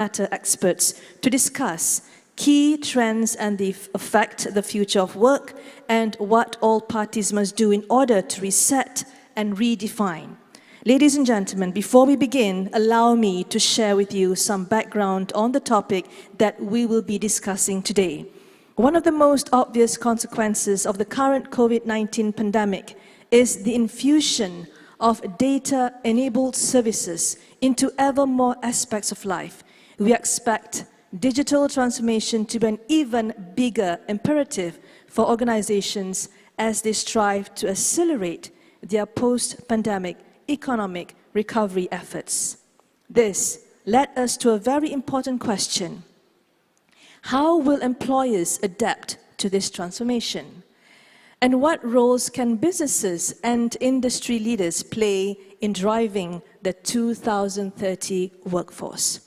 matter experts to discuss key trends and the affect the future of work and what all parties must do in order to reset and redefine. Ladies and gentlemen, before we begin, allow me to share with you some background on the topic that we will be discussing today. One of the most obvious consequences of the current COVID-19 pandemic is the infusion of data-enabled services into ever more aspects of life. We expect digital transformation to be an even bigger imperative for organizations as they strive to accelerate their post-pandemic economic recovery efforts. This led us to a very important question. How will employers adapt to this transformation? And what roles can businesses and industry leaders play in driving the 2030 workforce?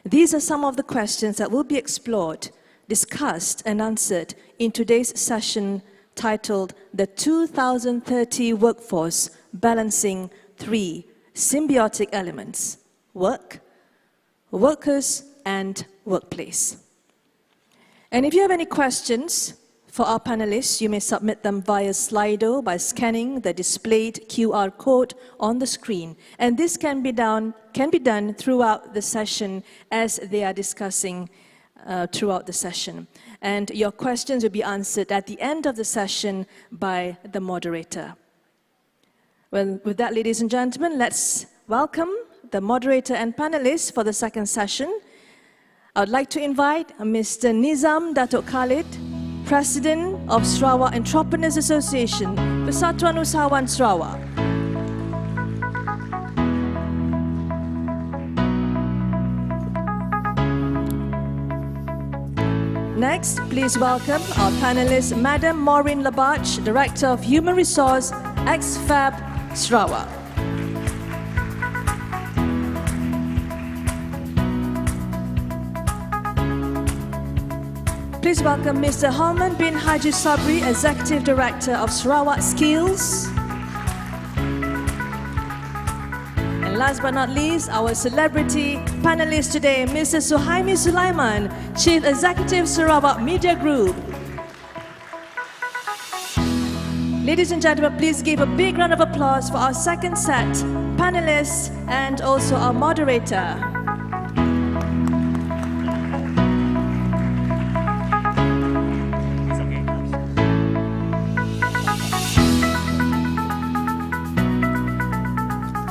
These are some of the questions that will be explored, discussed, and answered in today's session titled The 2030 Workforce Balancing 3 Symbiotic Elements: Work, Workers, and Workplace. And if you have any questions for our panelists, you may submit them via Slido by scanning the displayed QR code on the screen. And this can be done throughout the session as they are discussing throughout the session. And your questions will be answered at the end of the session by the moderator. Well, with that, ladies and gentlemen, let's welcome the moderator and panelists for the second session. I would like to invite Mr. Nizam Datuk Khalid, President of Sarawak Entrepreneurs Association, Persatuan Usahawan Sarawak. Next, please welcome our panelist, Madam Maureen Labach, Director of Human Resource, XFAB Sarawak. Please welcome Mr. Halman bin Haji Sabri, Executive Director of Sarawak Skills. And last but not least, our celebrity panelist today, Mr. Suhaimi Sulaiman, Chief Executive Sarawak Media Group. Ladies and gentlemen, please give a big round of applause for our second set panelists and also our moderator.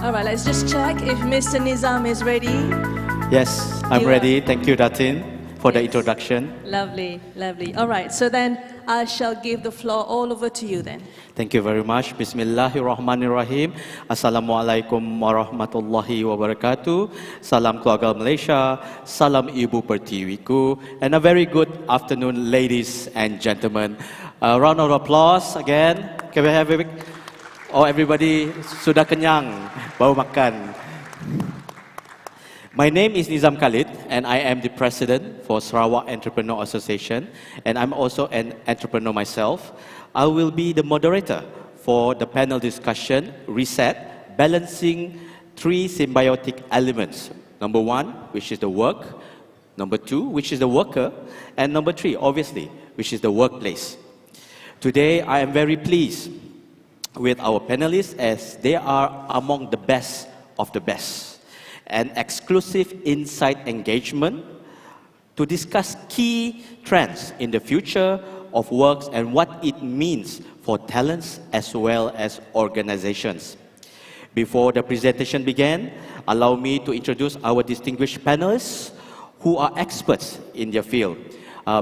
All right, let's just check if Mr. Nizam is ready. Yes, I'm ready. Thank you, Datin, for the introduction. Lovely, lovely. All right, so then I shall give the floor all over to you then. Thank you very much. Bismillahirrahmanirrahim. Assalamualaikum warahmatullahi wabarakatuh. Salam keluarga Malaysia. Salam Ibu Pertiwiku. And a very good afternoon, ladies and gentlemen. A round of applause again. Can we have a... Oh, everybody sudah kenyang, bau makan. My name is Nizam Khalid, and I am the president for Sarawak Entrepreneur Association, and I'm also an entrepreneur myself. I will be the moderator for the panel discussion, Reset, Balancing 3 Symbiotic Elements. Number 1, which is the work. Number 2, which is the worker. And number 3, obviously, which is the workplace. Today, I am very pleased with our panelists as they are among the best of the best. An exclusive insight engagement to discuss key trends in the future of work and what it means for talents as well as organizations. Before the presentation begins, allow me to introduce our distinguished panelists who are experts in their field.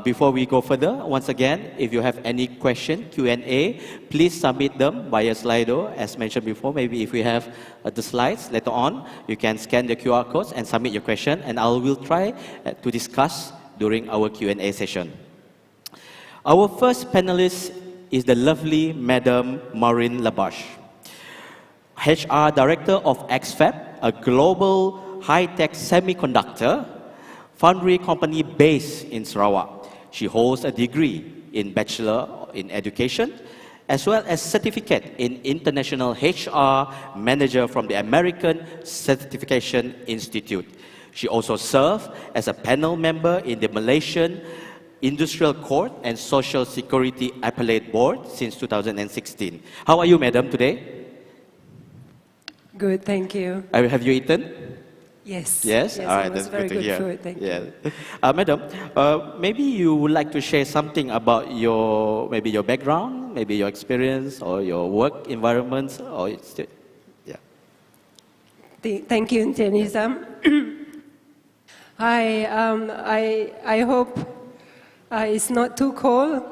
Before we go further, once again, if you have any question, Q&A, please submit them via Slido. As mentioned before, maybe if we have the slides later on, you can scan the QR codes and submit your question, and I will try to discuss during our Q&A session. Our first panelist is the lovely Madam Maureen Labach, HR Director of XFAB, a global high-tech semiconductor foundry company based in Sarawak. She holds a degree in Bachelor in Education, as well as certificate in International HR Manager from the American Certification Institute. She also served as a panel member in the Malaysian Industrial Court and Social Security Appellate Board since 2016. How are you, madam, today? Good, thank you. Have you eaten? Yes. Yes? Yes, All right, it was that's very good to hear. food, thank you. Madam, maybe you would like to share something about your background, maybe your experience or your work environment, or yeah. Thank you, Nizam. I hope it's not too cold,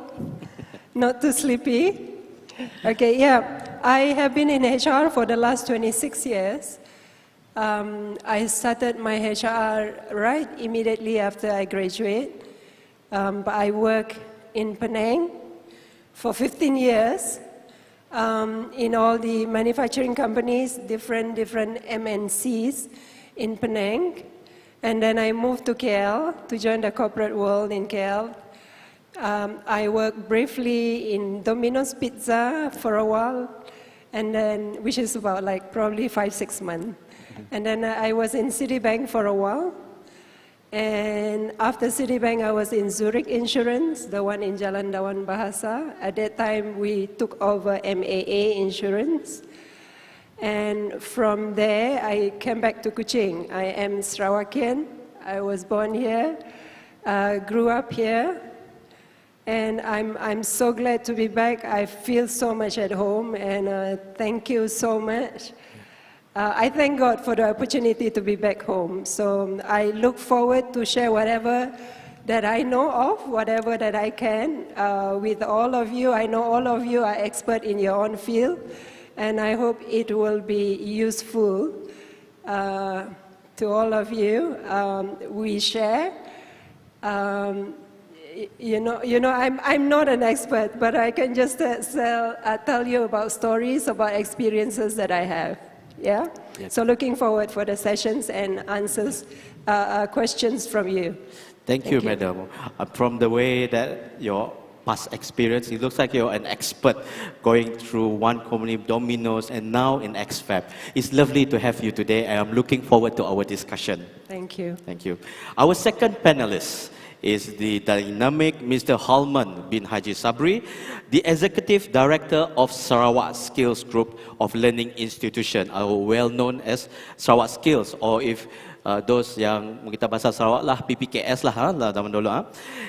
not too sleepy. Okay, yeah. I have been in HR for the last 26 years. I started my HR right immediately after I graduate. But I work in Penang for 15 years in all the manufacturing companies, different MNCs in Penang. And then I moved to KL to join the corporate world in KL. I worked briefly in Domino's Pizza for a while, and then, which is about like probably 5-6 months. And then I was in Citibank for a while. And after Citibank, I was in Zurich Insurance, the one in Jalan Dawan Bahasa. At that time, we took over MAA Insurance. And from there, I came back to Kuching. I am Sarawakian. I was born here, grew up here. And I'm so glad to be back. I feel so much at home, and thank you so much. I thank God for the opportunity to be back home. So I look forward to share whatever that I know of, whatever that I can, with all of you. I know all of you are expert in your own field, and I hope it will be useful to all of you. We share. You know, I'm not an expert, but I can just tell you about stories, about experiences that I have. Yeah? Yes. So looking forward for the sessions and answers, questions from you. Thank you, madam. From the way that your past experience, it looks like you're an expert going through one company, Domino's, and now in XFAB. It's lovely to have you today, and I'm looking forward to our discussion. Thank you. Thank you. Our second panelist is the dynamic Mr. Halman bin Haji Sabri, the Executive Director of Sarawak Skills Group of Learning Institution, well known as Sarawak Skills, or if those yang kita bahasa Sarawak lah, PPKS lah, zaman dulu.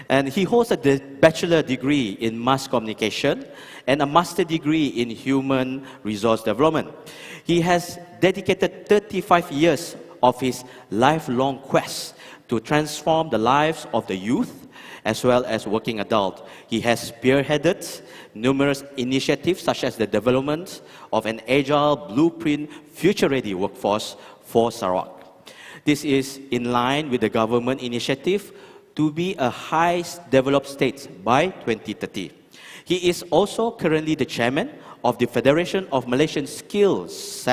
And he holds a bachelor degree in mass communication and a master degree in human resource development. He has dedicated 35 years of his lifelong quest to transform the lives of the youth as well as working adult. He has spearheaded numerous initiatives such as the development of an agile blueprint future-ready workforce for Sarawak. This is in line with the government initiative to be a high-developed state by 2030. He is also currently the chairman of the Federation of Malaysian Skills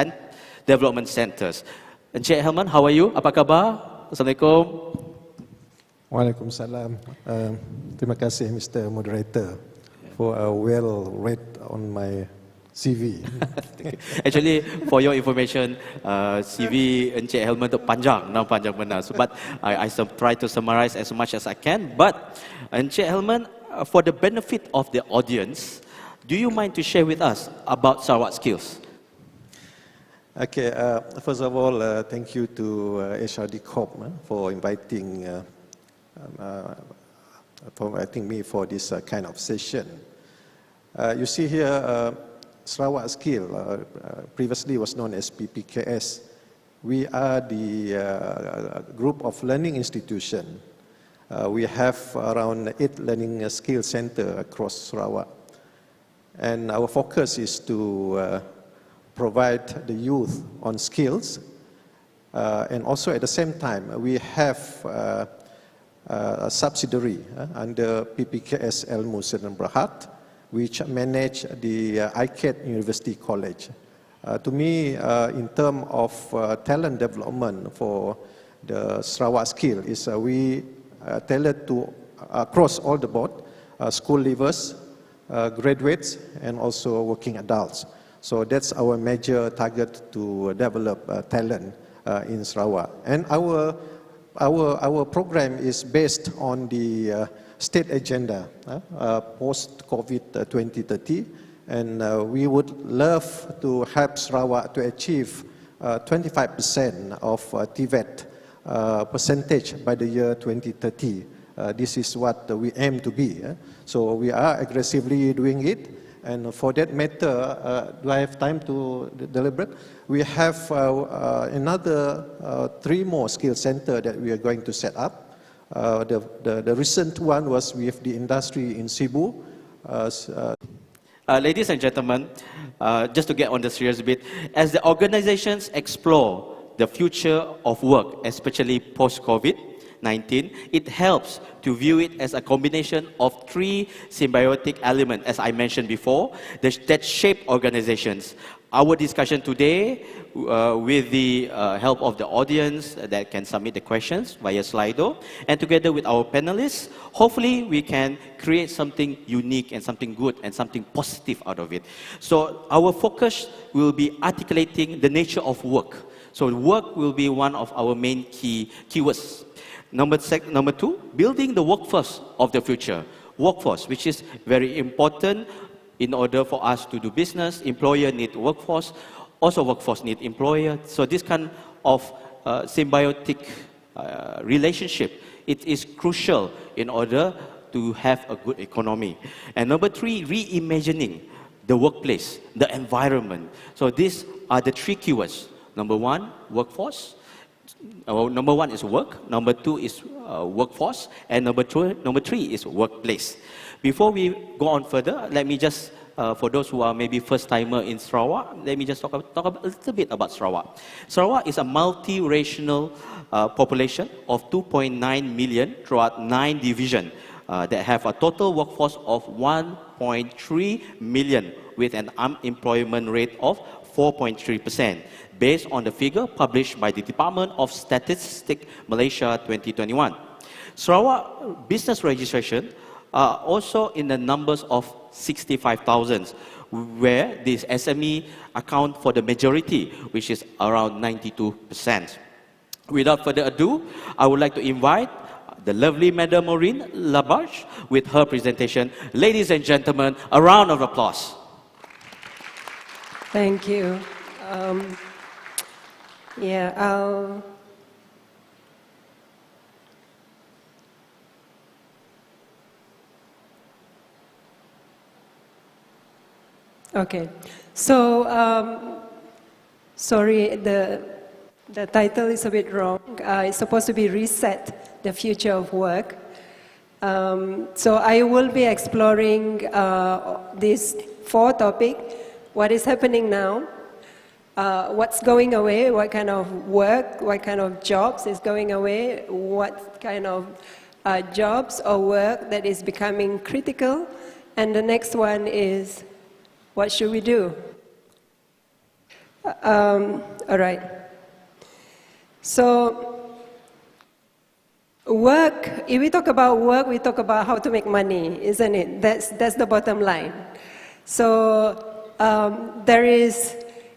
Development Centers. Encik Helman, how are you? Apa khabar? Assalamualaikum. Waalaikumsalam. Terima kasih, Mr. Moderator, for a well read on my CV. Actually, for your information, CV Encik Helman tu panjang benar. So, but I try to summarize as much as I can. But Encik Helman, for the benefit of the audience, do you mind to share with us about Sarawak Skills? Okay, first of all, thank you to HRD Corp for inviting me for this kind of session. You see here, Sarawak Skill, previously was known as PPKS. We are the group of learning institution. We have around 8 learning skill centers across Sarawak. And our focus is to provide the youth on skills, and also at the same time we have a subsidiary under PPKS Ilmu Sdn Bhd, which manage the ICAT University College. To me, in terms of talent development for the Sarawak skill is we tailor to across all the board, school leavers, graduates, and also working adults. So that's our major target to develop talent in Sarawak. And our our program is based on the state agenda, post-COVID 2030, and we would love to help Sarawak to achieve 25% of TVET percentage by the year 2030. This is what we aim to be. So we are aggressively doing it. And for that matter, do I have time to deliberate? We have another 3 more skill centers that we are going to set up. The recent one was with the industry in Cebu. Ladies and gentlemen, just to get on the serious bit, as the organizations explore the future of work, especially post-COVID-19, it helps to view it as a combination of 3 symbiotic elements, as I mentioned before, that shape organizations. Our discussion today, with the help of the audience that can submit the questions via Slido, and together with our panelists, hopefully we can create something unique and something good and something positive out of it. So our focus will be articulating the nature of work. So work will be one of our main keywords. Number 2, building the workforce of the future. Workforce, which is very important in order for us to do business. Employer need workforce, also workforce need employer. So this kind of symbiotic relationship, it is crucial in order to have a good economy. And number 3, reimagining the workplace, the environment. So these are the 3 keywords. Number 1, workforce. Number 1 is work, number 2 is workforce, and number 3 is workplace. Before we go on further, let me just, for those who are maybe first-timer in Sarawak, let me just talk a little bit about Sarawak. Sarawak is a multiracial population of 2.9 million throughout 9 divisions that have a total workforce of 1.3 million with an unemployment rate of 4.3%. Based on the figure published by the Department of Statistics Malaysia 2021. Sarawak business registration are also in the numbers of 65,000, where these SME account for the majority, which is around 92%. Without further ado, I would like to invite the lovely Madame Maureen Labarge with her presentation. Ladies and gentlemen, a round of applause. Thank you. Okay. So, sorry, the title is a bit wrong. It's supposed to be Reset the Future of Work. So I will be exploring these 4 topics. What is happening now? What's going away, what kind of work, what kind of jobs is going away, what kind of jobs or work that is becoming critical, and the next one is, what should we do? All right. So, work, if we talk about work, we talk about how to make money, isn't it? That's the bottom line. So, there is,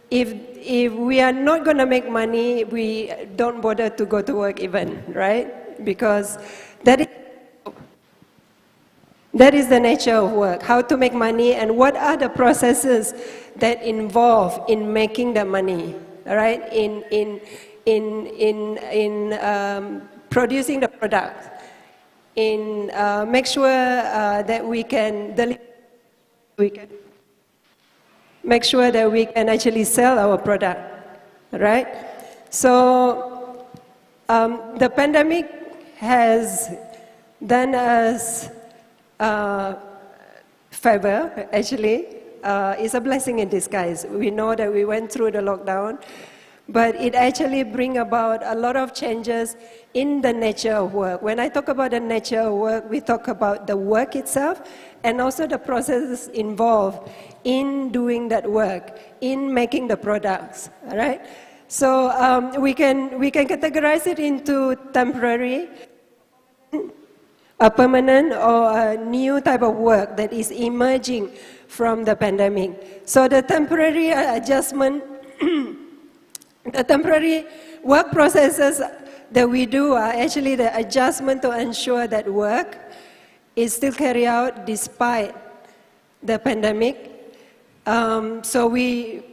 if we are not going to make money, we don't bother to go to work even, right? Because that is the nature of work, how to make money and what are the processes that involve in making the money, right? In producing the product, in make sure that we can deliver, make sure that we can actually sell our product, right? So the pandemic has done us favor, actually. It's a blessing in disguise. We know that we went through the lockdown, but it actually brings about a lot of changes in the nature of work. When I talk about the nature of work, we talk about the work itself and also the processes involved in doing that work, in making the products, all right? So we can categorize it into temporary, a permanent, or a new type of work that is emerging from the pandemic. So the temporary adjustment, the temporary work processes that we do are actually the adjustment to ensure that work is still carried out despite the pandemic. So we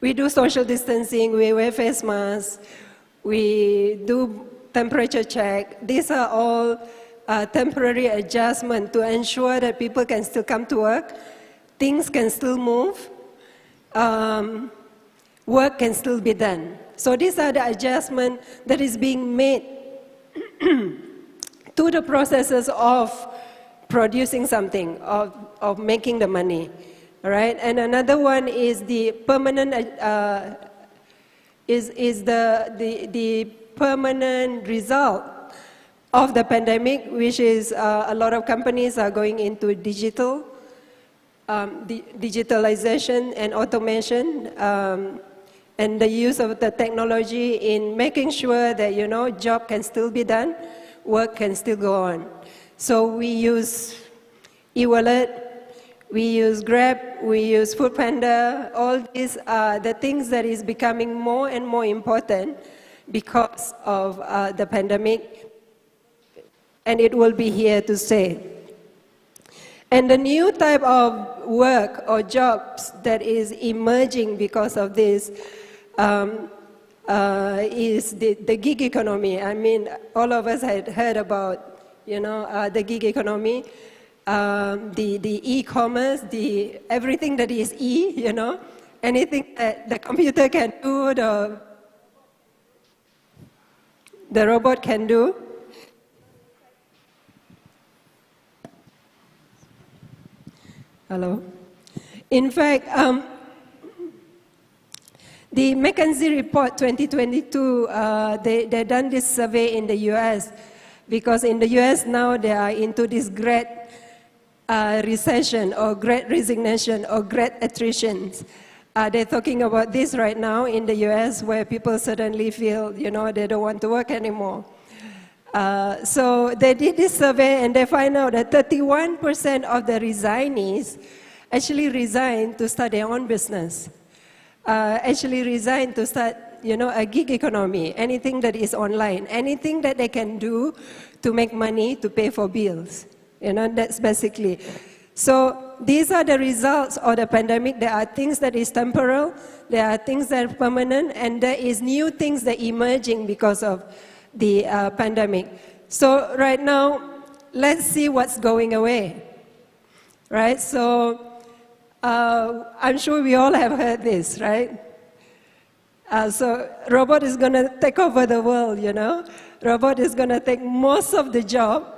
do social distancing, we wear face masks, we do temperature check. These are all temporary adjustments to ensure that people can still come to work, things can still move, work can still be done. So these are the adjustments that is being made to the processes of producing something, of making the money. All right, and another one is the permanent the permanent result of the pandemic, which is a lot of companies are going into digital, digitalization and automation, and the use of the technology in making sure that job can still be done, work can still go on. So we use e-wallet. We use Grab, we use Foodpanda. All these are the things that is becoming more and more important because of the pandemic, and it will be here to stay. And the new type of work or jobs that is emerging because of this is the gig economy. I mean, all of us had heard about, the gig economy. The e-commerce, everything that is anything that the computer can do, the robot can do. Hello. In fact, the McKinsey report 2022, they done this survey in the US, because in the US now they are into this great recession or great resignation or great attrition. They're talking about this right now in the US, where people suddenly feel, they don't want to work anymore. So they did this survey and they find out that 31% of the resignees actually resigned to start their own business. Actually resigned to start, a gig economy, anything that is online, anything that they can do to make money to pay for bills. That's basically. So these are the results of the pandemic. There are things that is temporal, there are things that are permanent, and there is new things that are emerging because of the pandemic. So right now, let's see what's going away, right? So I'm sure we all have heard this, right? So robot is going to take over the world, Robot is going to take most of the job,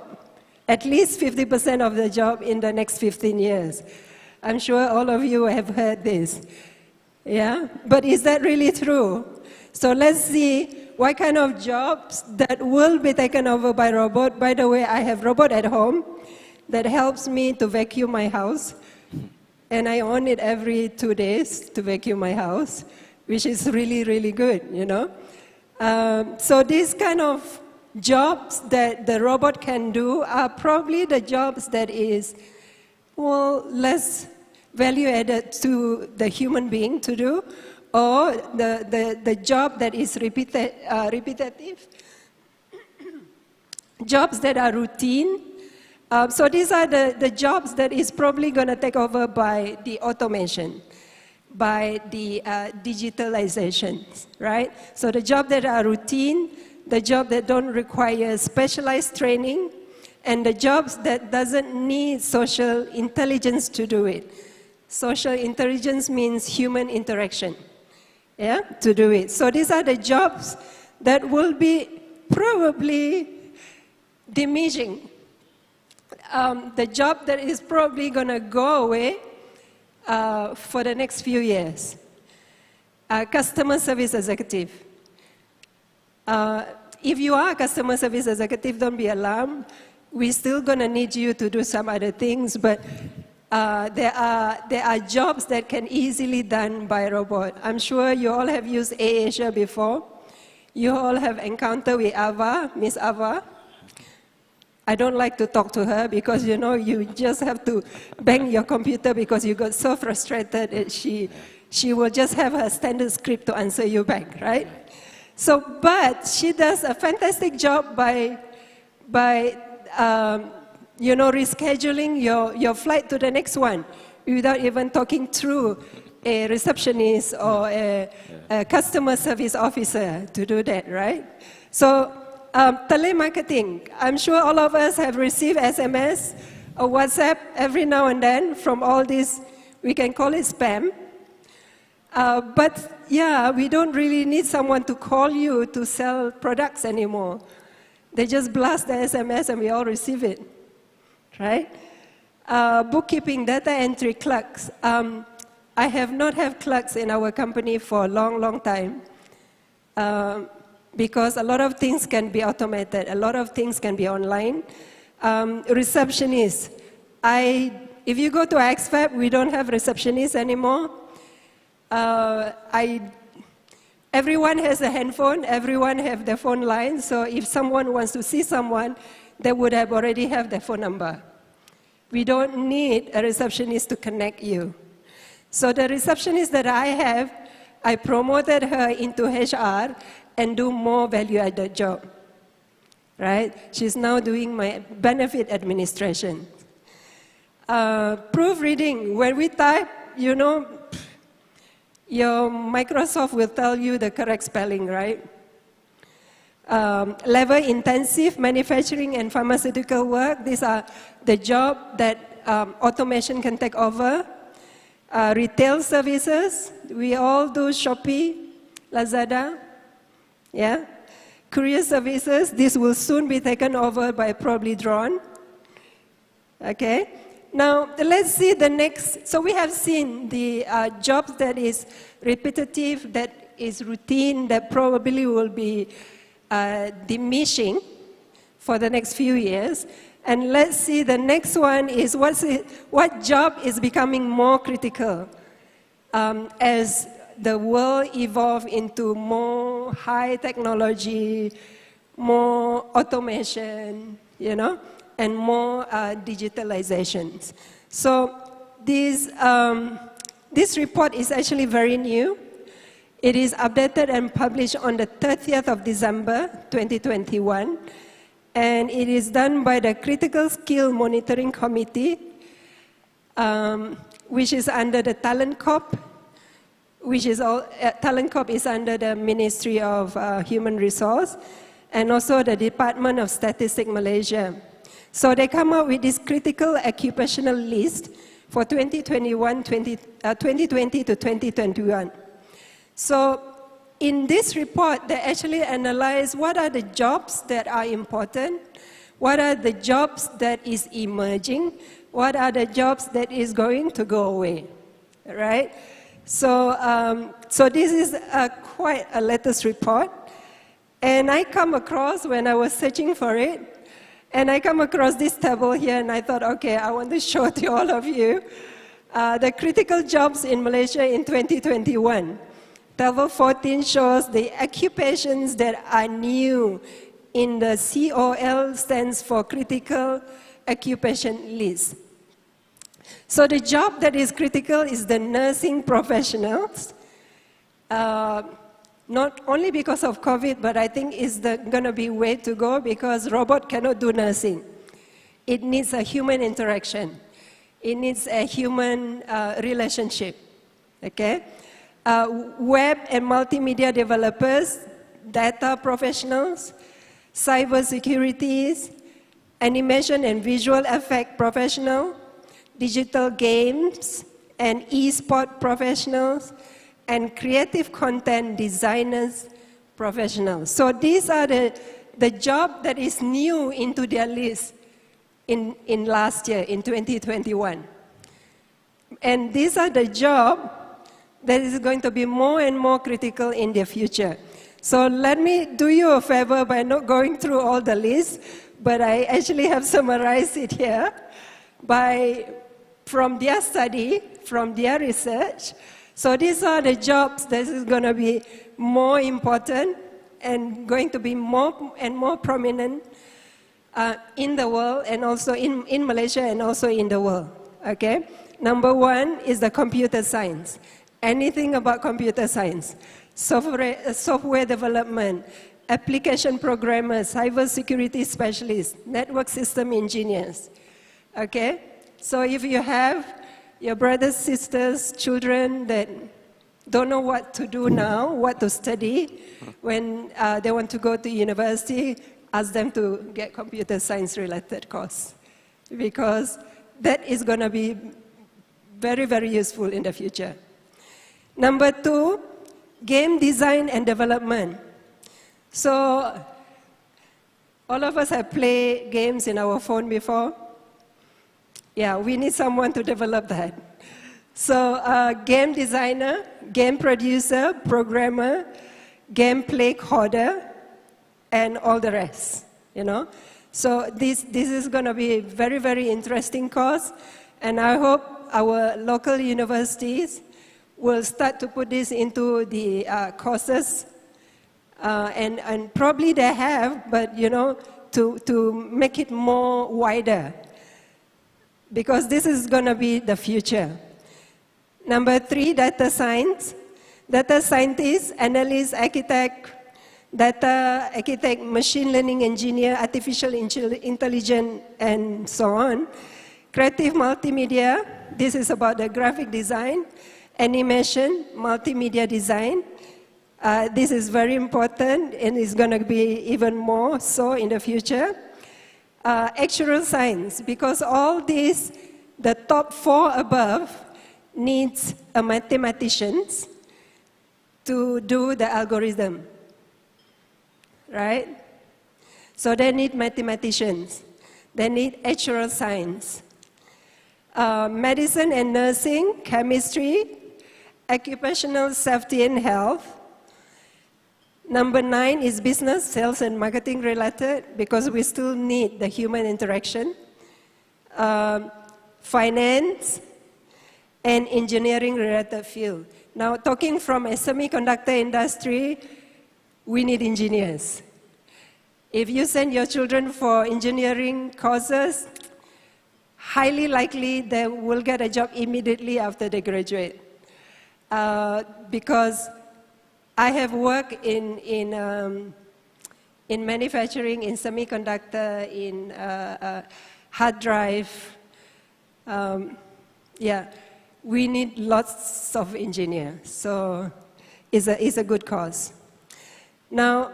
at least 50% of the job in the next 15 years. I'm sure all of you have heard this. Yeah? But is that really true? So let's see what kind of jobs that will be taken over by robot. By the way, I have robot at home that helps me to vacuum my house. And I own it every 2 days to vacuum my house, which is really, really good, So these kind of jobs that the robot can do are probably the jobs that is, less value added to the human being to do, or the job that is repetitive, jobs that are routine. So these are the jobs that is probably going to take over by the automation, by the digitalization, right? So the jobs that are routine, the job that don't require specialized training, and the jobs that doesn't need social intelligence to do it. Social intelligence means human interaction, to do it. So these are the jobs that will be probably diminishing. The job that is probably going to go away for the next few years. Customer service executive. If you are a customer service executive, don't be alarmed. We're still going to need you to do some other things, but there are jobs that can easily done by robot. I'm sure you all have used AirAsia before. You all have encountered with Ava, Miss Ava. I don't like to talk to her because, you just have to bang your computer because you got so frustrated that she will just have her standard script to answer you back, right? So, but she does a fantastic job by rescheduling your flight to the next one without even talking through a receptionist or a customer service officer to do that, right? So, telemarketing. I'm sure all of us have received SMS or WhatsApp every now and then from all these, we can call it spam. But yeah, we don't really need someone to call you to sell products anymore. They just blast the SMS and we all receive it, right? Bookkeeping, data entry, clerks. I have not had clerks in our company for a long, long time because a lot of things can be automated, a lot of things can be online. Receptionists. If you go to XFAB, we don't have receptionists anymore. Everyone has a handphone, everyone has their phone line, so if someone wants to see someone, they would have already have their phone number. We don't need a receptionist to connect you. So the receptionist that I have, I promoted her into HR and do more value-added job, right? She's now doing my benefit administration. Proofreading, when we type, your Microsoft will tell you the correct spelling, right? Labor-intensive manufacturing and pharmaceutical work. These are the job that automation can take over. Retail services. We all do Shopee, Lazada. Yeah. Courier services. This will soon be taken over by probably drone. Okay. Now, let's see the next. So we have seen the jobs that is repetitive, that is routine, that probably will be diminishing for the next few years. And let's see the next one is what job is becoming more critical as the world evolves into more high technology, more automation, and more digitalizations. So this report is actually very new. It is updated and published on the 30th of December, 2021. And it is done by the Critical Skill Monitoring Committee, which is under the Talent Corp, Talent Corp is under the Ministry of Human Resource, and also the Department of Statistics Malaysia. So they come up with this critical occupational list for 2020 to 2021. So in this report, they actually analyze what are the jobs that are important, what are the jobs that is emerging, what are the jobs that is going to go away, right? So, so this is quite a latest report. And I come across, when I was searching for it, and I come across this table here, and I thought, okay, I want to show to all of you the critical jobs in Malaysia in 2021. Table 14 shows the occupations that are new in the COL, stands for Critical Occupation List. So the job that is critical is the nursing professionals, not only because of COVID, but I think it's going to be way to go because robot cannot do nursing. It needs a human interaction. It needs a human relationship, okay? Web and multimedia developers, data professionals, cybersecurities, animation and visual effect professional, digital games and e-sport professionals, and creative content designers professionals. So these are the job that is new into their list in last year, in 2021. And these are the job that is going to be more and more critical in the future. So let me do you a favor by not going through all the lists, but I actually have summarized it here from their study, from their research. So these are the jobs that is going to be more important and going to be more and more prominent in the world and also in Malaysia and also in the world, okay? Number one is the computer science. Anything about computer science. software development, application programmers, cybersecurity specialists, network system engineers. Okay? So if you have your brothers, sisters, children that don't know what to do now, what to study, when they want to go to university, ask them to get computer science related course, because that is going to be very, very useful in the future. Number 2, game design and development. So all of us have played games in our phone before. Yeah, we need someone to develop that. So game designer, game producer, programmer, gameplay coder, and all the rest, you know. So this is going to be a very, very interesting course, and I hope our local universities will start to put this into the courses, and probably they have, but you know, to make it more wider, because this is going to be the future. Number 3, data science. Data scientist, analyst, architect, data architect, machine learning engineer, artificial intelligence, and so on. Creative multimedia, this is about the graphic design, animation, multimedia design. This is very important, and it's going to be even more so in the future. Actuarial science, because all these, the top 4 above, needs a mathematicians to do the algorithm, right? So they need mathematicians. They need actuarial science. Medicine and nursing, chemistry, occupational safety and health. Number 9 is business, sales, and marketing related, because we still need the human interaction. Finance, and engineering related field. Now, talking from a semiconductor industry, we need engineers. If you send your children for engineering courses, highly likely they will get a job immediately after they graduate. Because I have worked in manufacturing, in semiconductor, in hard drive. Yeah, we need lots of engineers, so it's a good cause. Now,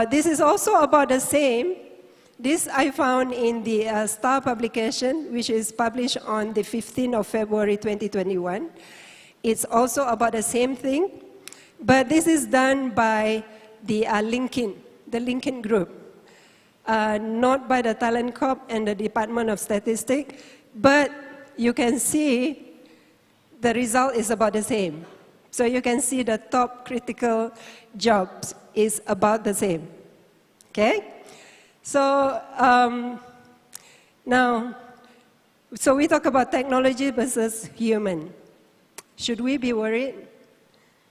this is also about the same. This I found in the STAR publication, which is published on the 15th of February 2021. It's also about the same thing, but this is done by the LinkedIn group, not by the Talent Corp and the Department of Statistics, but you can see the result is about the same. So you can see the top critical jobs is about the same, okay? So now, so we talk about technology versus human. Should we be worried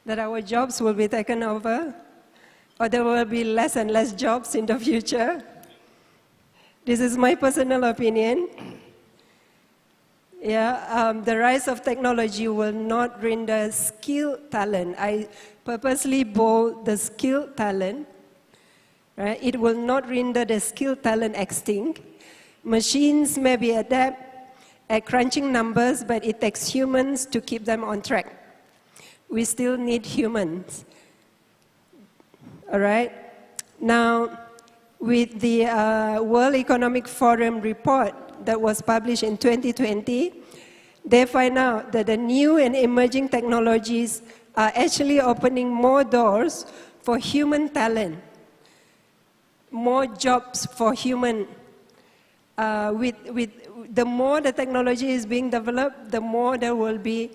that our jobs will be taken over, or there will be less and less jobs in the future? This is my personal opinion. Yeah, the rise of technology will not render skilled talent. I purposely bold the skilled talent. Right? It will not render the skilled talent extinct. Machines may be adept at crunching numbers, but it takes humans to keep them on track. We still need humans. All right? Now, with the World Economic Forum report that was published in 2020, they find out that the new and emerging technologies are actually opening more doors for human talent, more jobs for human. With the more the technology is being developed, the more there will be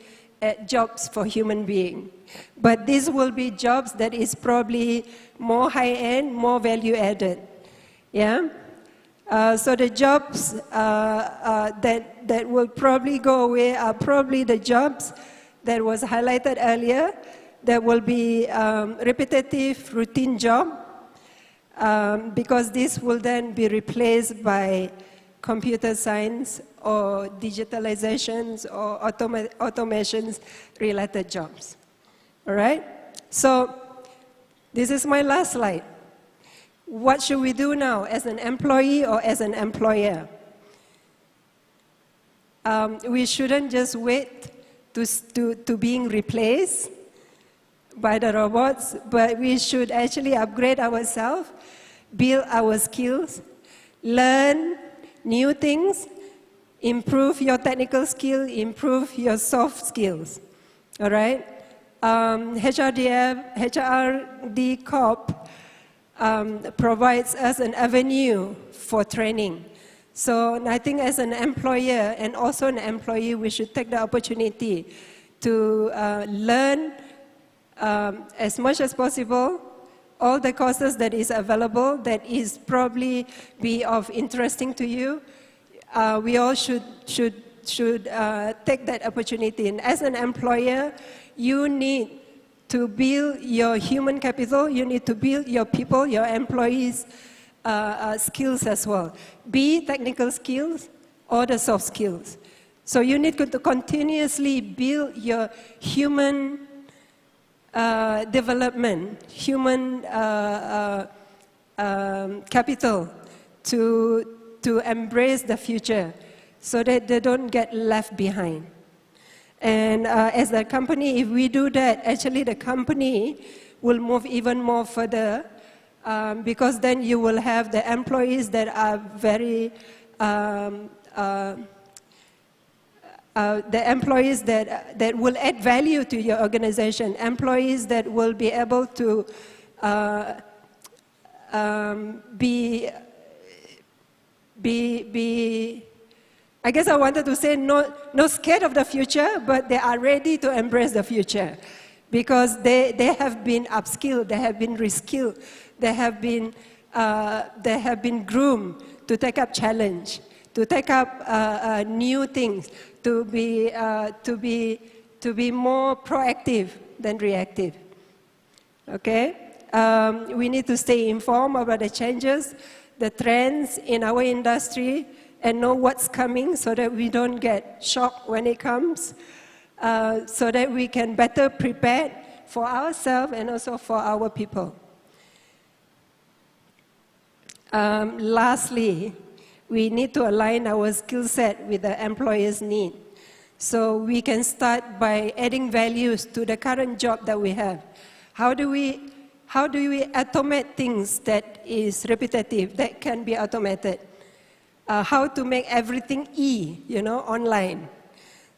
jobs for human beings. But these will be jobs that is probably more high-end, more value-added. Yeah? So the jobs that will probably go away are probably the jobs that was highlighted earlier, that will be repetitive, routine job, because this will then be replaced by computer science or digitalizations or automations related jobs. All right? So this is my last slide. What should we do now as an employee or as an employer? We shouldn't just wait to being replaced by the robots, but we should actually upgrade ourselves, build our skills, learn new things, improve your technical skill, improve your soft skills. All right? HRD Corp provides us an avenue for training. So I think as an employer and also an employee, we should take the opportunity to learn as much as possible all the courses that is available that is probably be of interesting to you. We all should take that opportunity. And as an employer, you need to build your human capital. You need to build your people, your employees' skills as well. Be technical skills or the soft skills. So you need to continuously build your human development, human capital to embrace the future so that they don't get left behind. And as a company, if we do that, actually the company will move even more further because then you will have the employees that are very, the employees that will add value to your organization, employees that will be able to be, I guess I wanted to say not scared of the future, but they are ready to embrace the future because they have been upskilled, they have been reskilled, they have been groomed to take up challenge, to take up new things, to be more proactive than reactive. Okay, we need to stay informed about the changes, the trends in our industry, and know what's coming so that we don't get shocked when it comes, so that we can better prepare for ourselves and also for our people. Lastly, we need to align our skill set with the employer's need. So we can start by adding values to the current job that we have. How do we automate things that is repetitive, that can be automated? How to make everything online,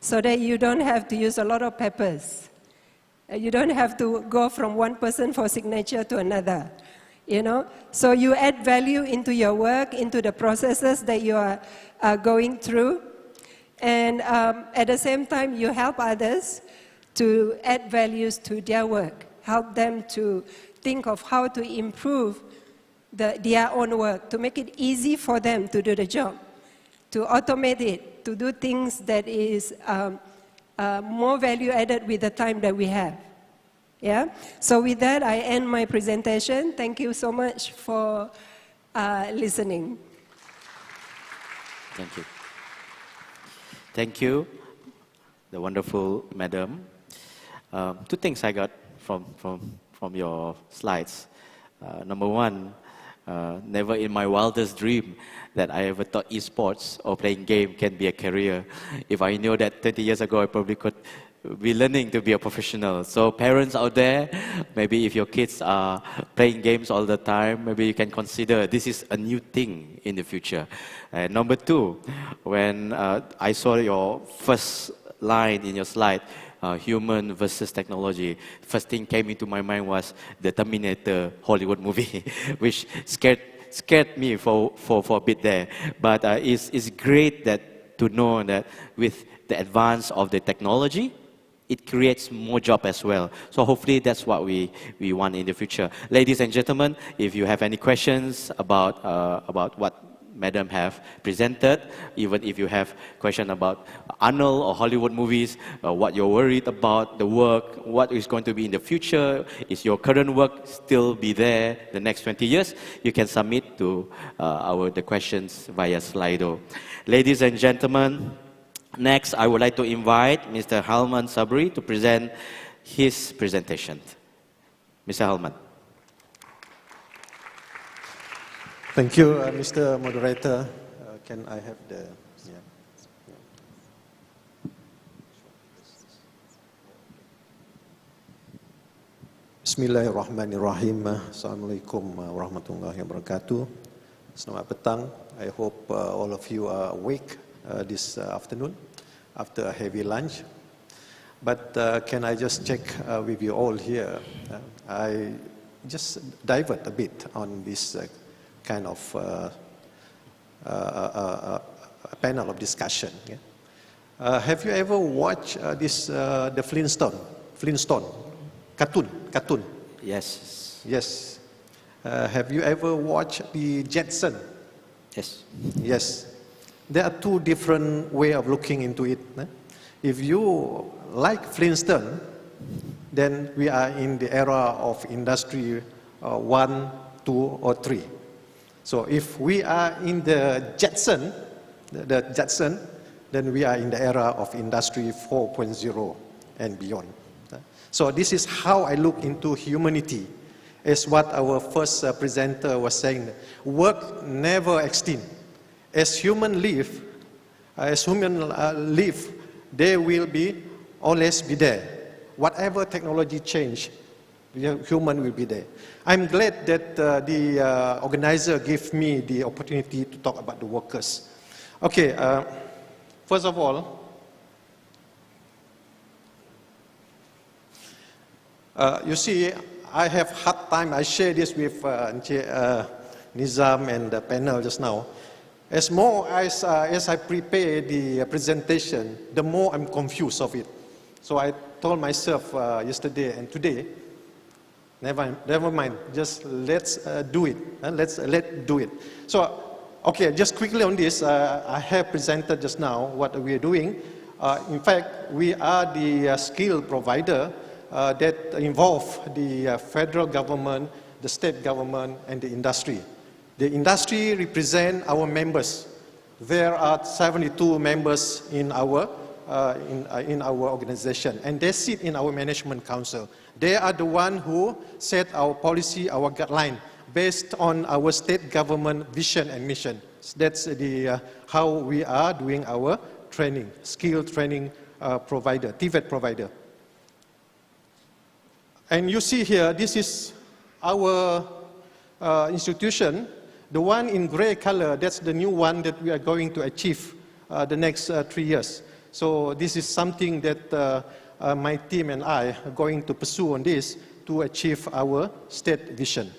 so that you don't have to use a lot of papers. You don't have to go from one person for signature to another. So you add value into your work, into the processes that you are going through, and at the same time you help others to add values to their work, help them to think of how to improve their own work, to make it easy for them to do the job, to automate it, to do things that is more value added with the time that we have. Yeah? So with that, I end my presentation. Thank you so much for listening. Thank you. Thank you, the wonderful madam. Two things I got from your slides. Number one, never in my wildest dream that I ever thought esports or playing game can be a career. If I knew that 20 years ago, I probably could be learning to be a professional. So parents out there, maybe if your kids are playing games all the time, maybe you can consider this is a new thing in the future. And number two, when I saw your first line in your slide, human versus technology, first thing came into my mind was the Terminator Hollywood movie, which scared me for a bit there. But it's great to know that with the advance of the technology, it creates more jobs as well. So hopefully that's what we want in the future. Ladies and gentlemen, if you have any questions about what Madam have presented, even if you have questions about Arnold or Hollywood movies, what you're worried about, the work, what is going to be in the future, is your current work still be there the next 20 years, you can submit to the questions via Slido. Ladies and gentlemen, next I would like to invite Mr. Halman Sabri to present his presentation. Mr. Helman. Thank you, Mr. Moderator. Can I have the... Yeah. Bismillahirrahmanirrahim. Assalamualaikum warahmatullahi wabarakatuh. Selamat petang. I hope all of you are awake this afternoon after a heavy lunch. But can I just check with you all here? I just divert a bit on this kind of panel of discussion. Yeah? Have you ever watched the Flintstone cartoon? Yes. Yes. Have you ever watched the Jetson? Yes. Yes. There are two different ways of looking into it. If you like Flintstone, then we are in the era of industry 1, 2, or 3. So if we are in the Jetson, then we are in the era of industry 4.0 and beyond. So this is how I look into humanity, as what our first presenter was saying. Work never extinct. As human live, they will always be there. Whatever technology change, human will be there. I'm glad that the organizer gave me the opportunity to talk about the workers. Okay, first of all, you see, I have hard time. I share this with Nizam and the panel just now. As I prepare the presentation, the more I'm confused of it. So I told myself yesterday and today, never mind. Just let's do it. Let's do it. So, okay, just quickly on this, I have presented just now what we are doing. In fact, we are the skill provider that involve the federal government, the state government, and the industry. The industry represent our members. There are 72 members in our organization, and they sit in our management council. They are the one who set our policy, our guideline, based on our state government vision and mission. That's how we are doing our training, skill training provider, TVET provider. And you see here, this is our institution. The one in gray color, that's the new one that we are going to achieve the next 3 years. So this is something that my team and I are going to pursue on this to achieve our state vision.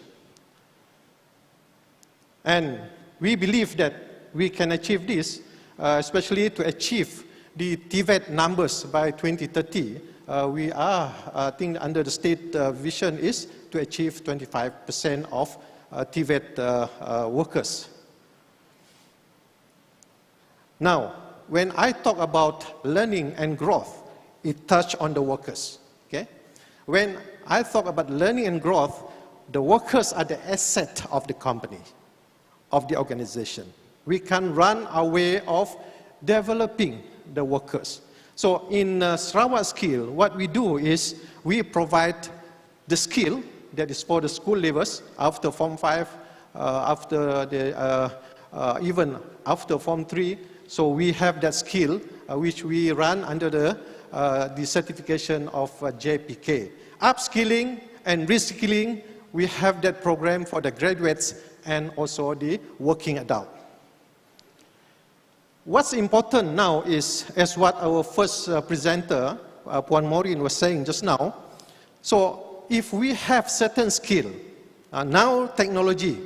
And we believe that we can achieve this, especially to achieve the TVET numbers by 2030. We are, I think, under the state vision is to achieve 25% of TVET workers. Now, when I talk about learning and growth, it touches on the workers. Okay? When I talk about learning and growth, the workers are the asset of the company, of the organization. We can run our way of developing the workers. So in Sarawak Skill, what we do is we provide the skill that is for the school leavers after Form 5, even after Form 3. So we have that skill which we run under the certification of JPK. Upskilling and reskilling, we have that program for the graduates and also the working adult. What's important now is, as what our first presenter, Puan Maureen, was saying just now, so if we have certain skill, now technology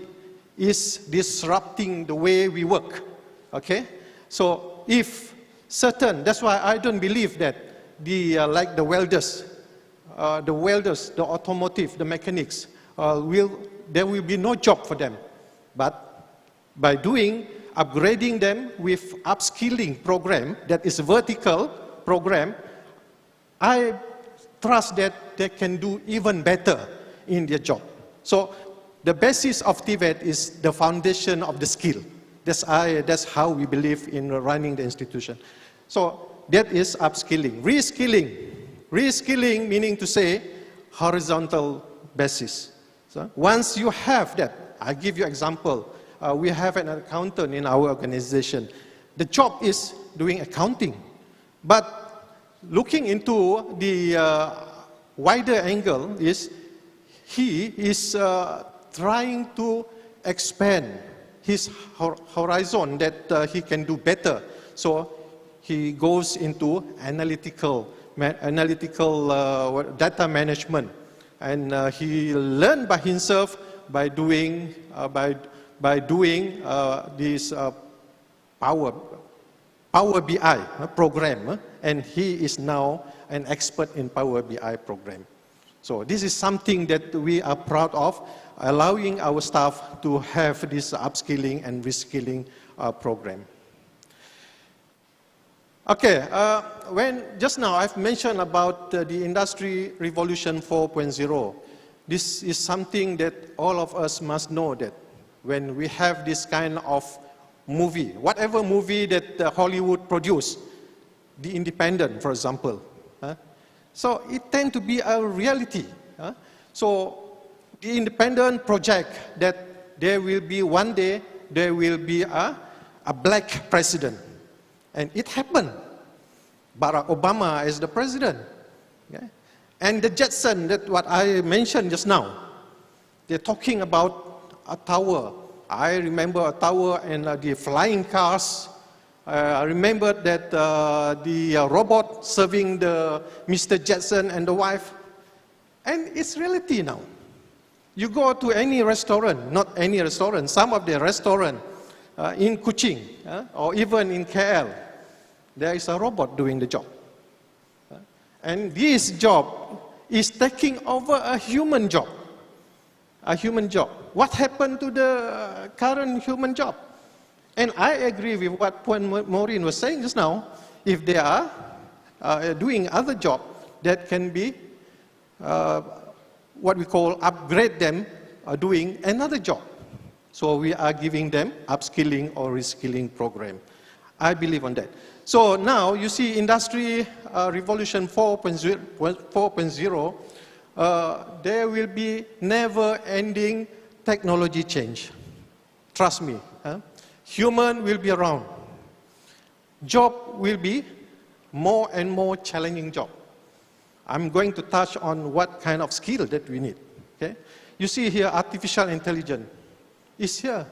is disrupting the way we work, okay? So if certain, that's why I don't believe that like the welders, the automotive, the mechanics, there will be no job for them. But by upgrading them with upskilling program that is vertical program, I trust that they can do even better in their job. So the basis of TVET is the foundation of the skill. That's how we believe in running the institution. So that is upskilling. Reskilling meaning to say horizontal basis. So once you have that, I give you example. We have an accountant in our organization. The job is doing accounting, but looking into the wider angle is he is trying to expand his horizon that he can do better. So he goes into analytical data management, and he learned by himself by doing this Power BI program, and he is now an expert in Power BI program. So this is something that we are proud of, allowing our staff to have this upskilling and reskilling program. Okay, when just now I've mentioned about the Industry Revolution 4.0. This is something that all of us must know, that when we have this kind of movie, whatever movie that Hollywood produce, The Independent, for example, so it tends to be a reality. So the Independent project that there will be one day, there will be a black president. And it happened. Barack Obama is the president. Okay? And the Jetson, that what I mentioned just now, they're talking about a tower. I remember a tower and the flying cars. I remember that the robot serving the Mr. Jetson and the wife. And it's reality now. You go to any restaurant, not any restaurant, some of the restaurants in Kuching or even in KL, there is a robot doing the job. And this job is taking over a human job. A human job. What happened to the current human job? And I agree with what Maureen was saying just now. If they are doing other job that can be what we call upgrade them, doing another job. So we are giving them upskilling or reskilling program. I believe on that. So now you see Industry Revolution 4.0, there will be never-ending technology change. Trust me. Human will be around. Job will be more and more challenging job. I'm going to touch on what kind of skill that we need. Okay? You see here, artificial intelligence is here.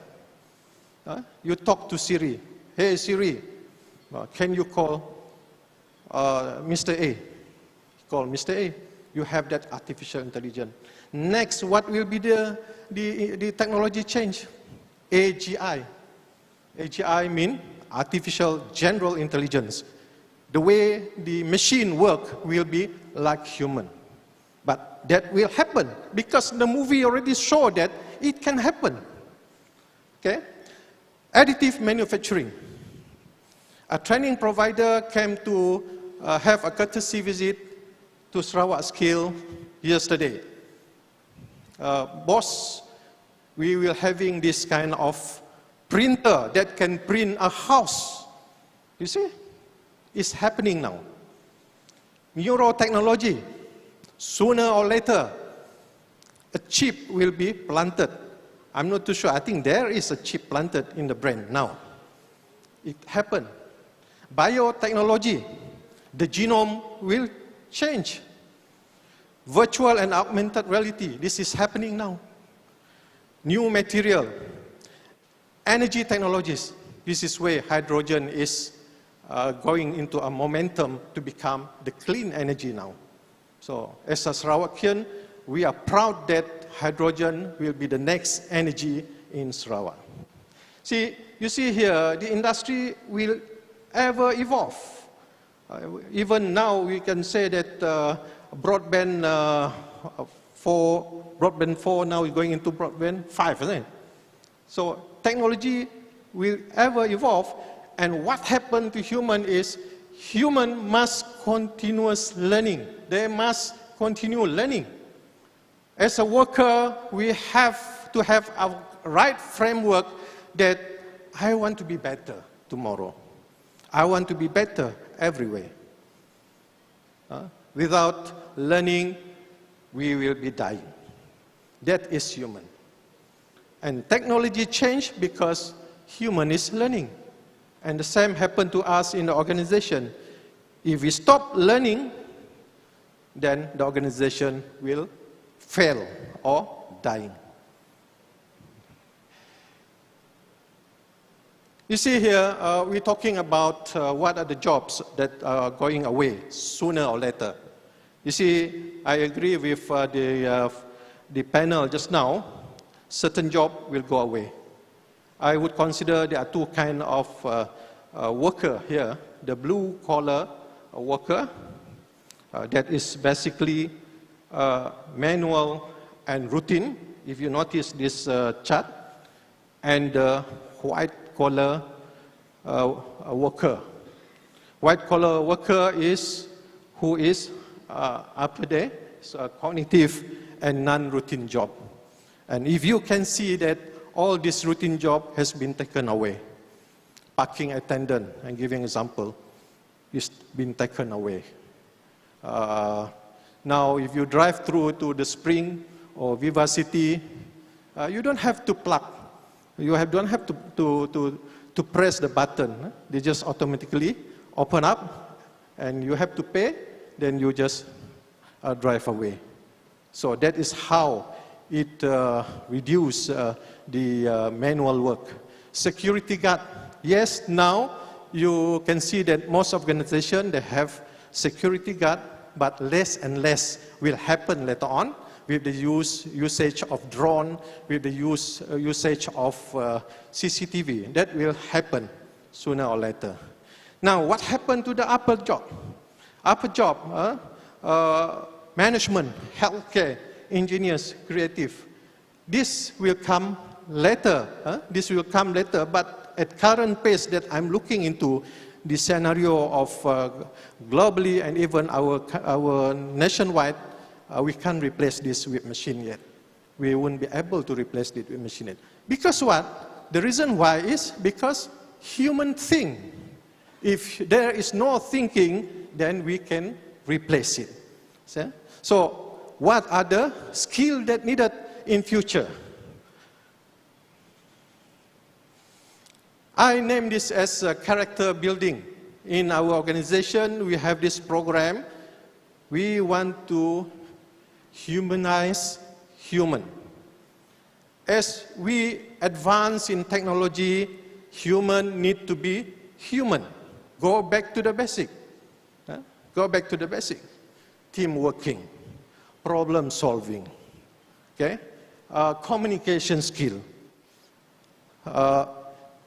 You talk to Siri. Hey Siri, can you call Mr. A? Call Mr. A. You have that artificial intelligence. Next, what will be the technology change? AGI. AGI means artificial general intelligence. The way the machine work will be like human. But that will happen because the movie already showed that it can happen. Okay? Additive manufacturing. A training provider came to have a courtesy visit to Sarawak Skill yesterday. Boss, we will having this kind of printer that can print a house. You see? It's happening now. Neurotechnology. Sooner or later, a chip will be planted. I'm not too sure. I think there is a chip planted in the brain now. It happened. Biotechnology. The genome will change. Virtual and augmented reality. This is happening now. New material. Energy technologies. This is where hydrogen is going into a momentum to become the clean energy now. So as a Sarawakian, we are proud that hydrogen will be the next energy in Sarawak. See, you see here, the industry will ever evolve. Even now, we can say that broadband 4 now is going into broadband 5, isn't it? So technology will ever evolve, and what happened to human is human must continuous learning. They must continue learning. As a worker, we have to have a right framework that I want to be better tomorrow. I want to be better everywhere. Without learning, we will be dying. That is human. And technology changed because human is learning. And the same happened to us in the organization. If we stop learning, then the organization will fail or dying. You see here, we're talking about what are the jobs that are going away sooner or later. You see, I agree with the panel just now. Certain jobs will go away. I would consider there are two kinds of worker here. The blue-collar worker, that is basically manual and routine, if you notice this chart, and the white-collar worker. White-collar worker is who is up there, so cognitive and non-routine job. And if you can see that all this routine job has been taken away. Parking attendant, I'm giving an example, is been taken away. Now, if you drive through to the Spring or Vivacity, you don't have to plug. You don't have to press the button. They just automatically open up, and you have to pay, then you just drive away. So that is how it reduces the manual work. Security guard, yes, now you can see that most organizations, they have security guard, but less and less will happen later on with the usage of drone, with the usage of CCTV. That will happen sooner or later. Now, what happened to the upper job? Upper job, management, healthcare, engineers, creative. This will come later. This will come later, but at current pace that I'm looking into, the scenario of globally and even our nationwide, we can't replace this with machine yet. We won't be able to replace it with machine yet. Because what? The reason why is because human think. If there is no thinking, then we can replace it. See? So, what are the skills that needed in future? I name this as character building. In our organization, we have this program. We want to humanize human. As we advance in technology, human need to be human. Go back to the basic. Go back to the basic. Team working. Problem solving, okay? Communication skill.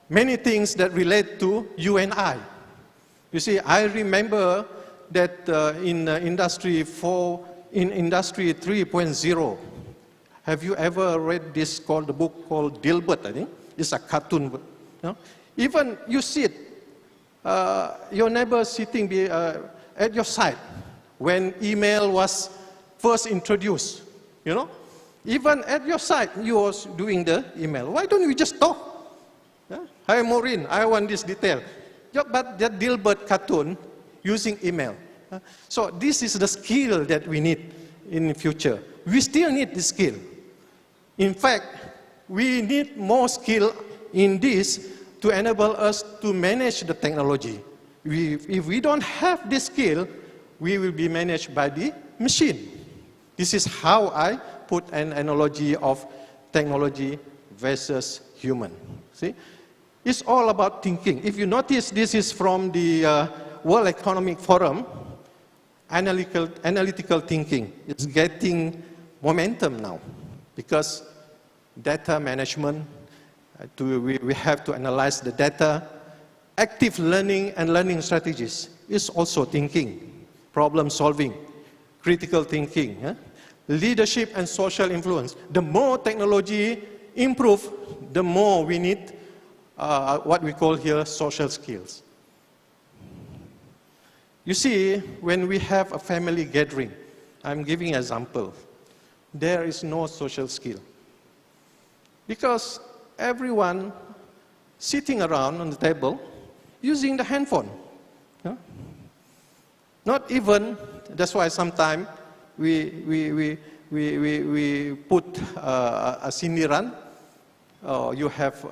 Many things that relate to you and I. You see, I remember that in Industry 3.0, have you ever read this the book called Dilbert, I think? It's a cartoon book. You know? Even you sit, your neighbor sitting at your side when email was first introduced, you know? Even at your side, you was doing the email. Why don't we just talk? Yeah? Hi, Maureen, I want this detail. Yeah, but that Dilbert cartoon using email. So this is the skill that we need in the future. We still need this skill. In fact, we need more skill in this to enable us to manage the technology. If we don't have this skill, we will be managed by the machine. This is how I put an analogy of technology versus human. See? It's all about thinking. If you notice, this is from the World Economic Forum, analytical thinking. It's getting momentum now because data management, we have to analyze the data. Active learning and learning strategies is also thinking, problem solving, critical thinking, leadership and social influence. The more technology improve, the more we need what we call here social skills. You see, when we have a family gathering, I'm giving an example, there is no social skill. Because everyone sitting around on the table using the handphone. Not even, that's why sometimes we we put a sindiran, you have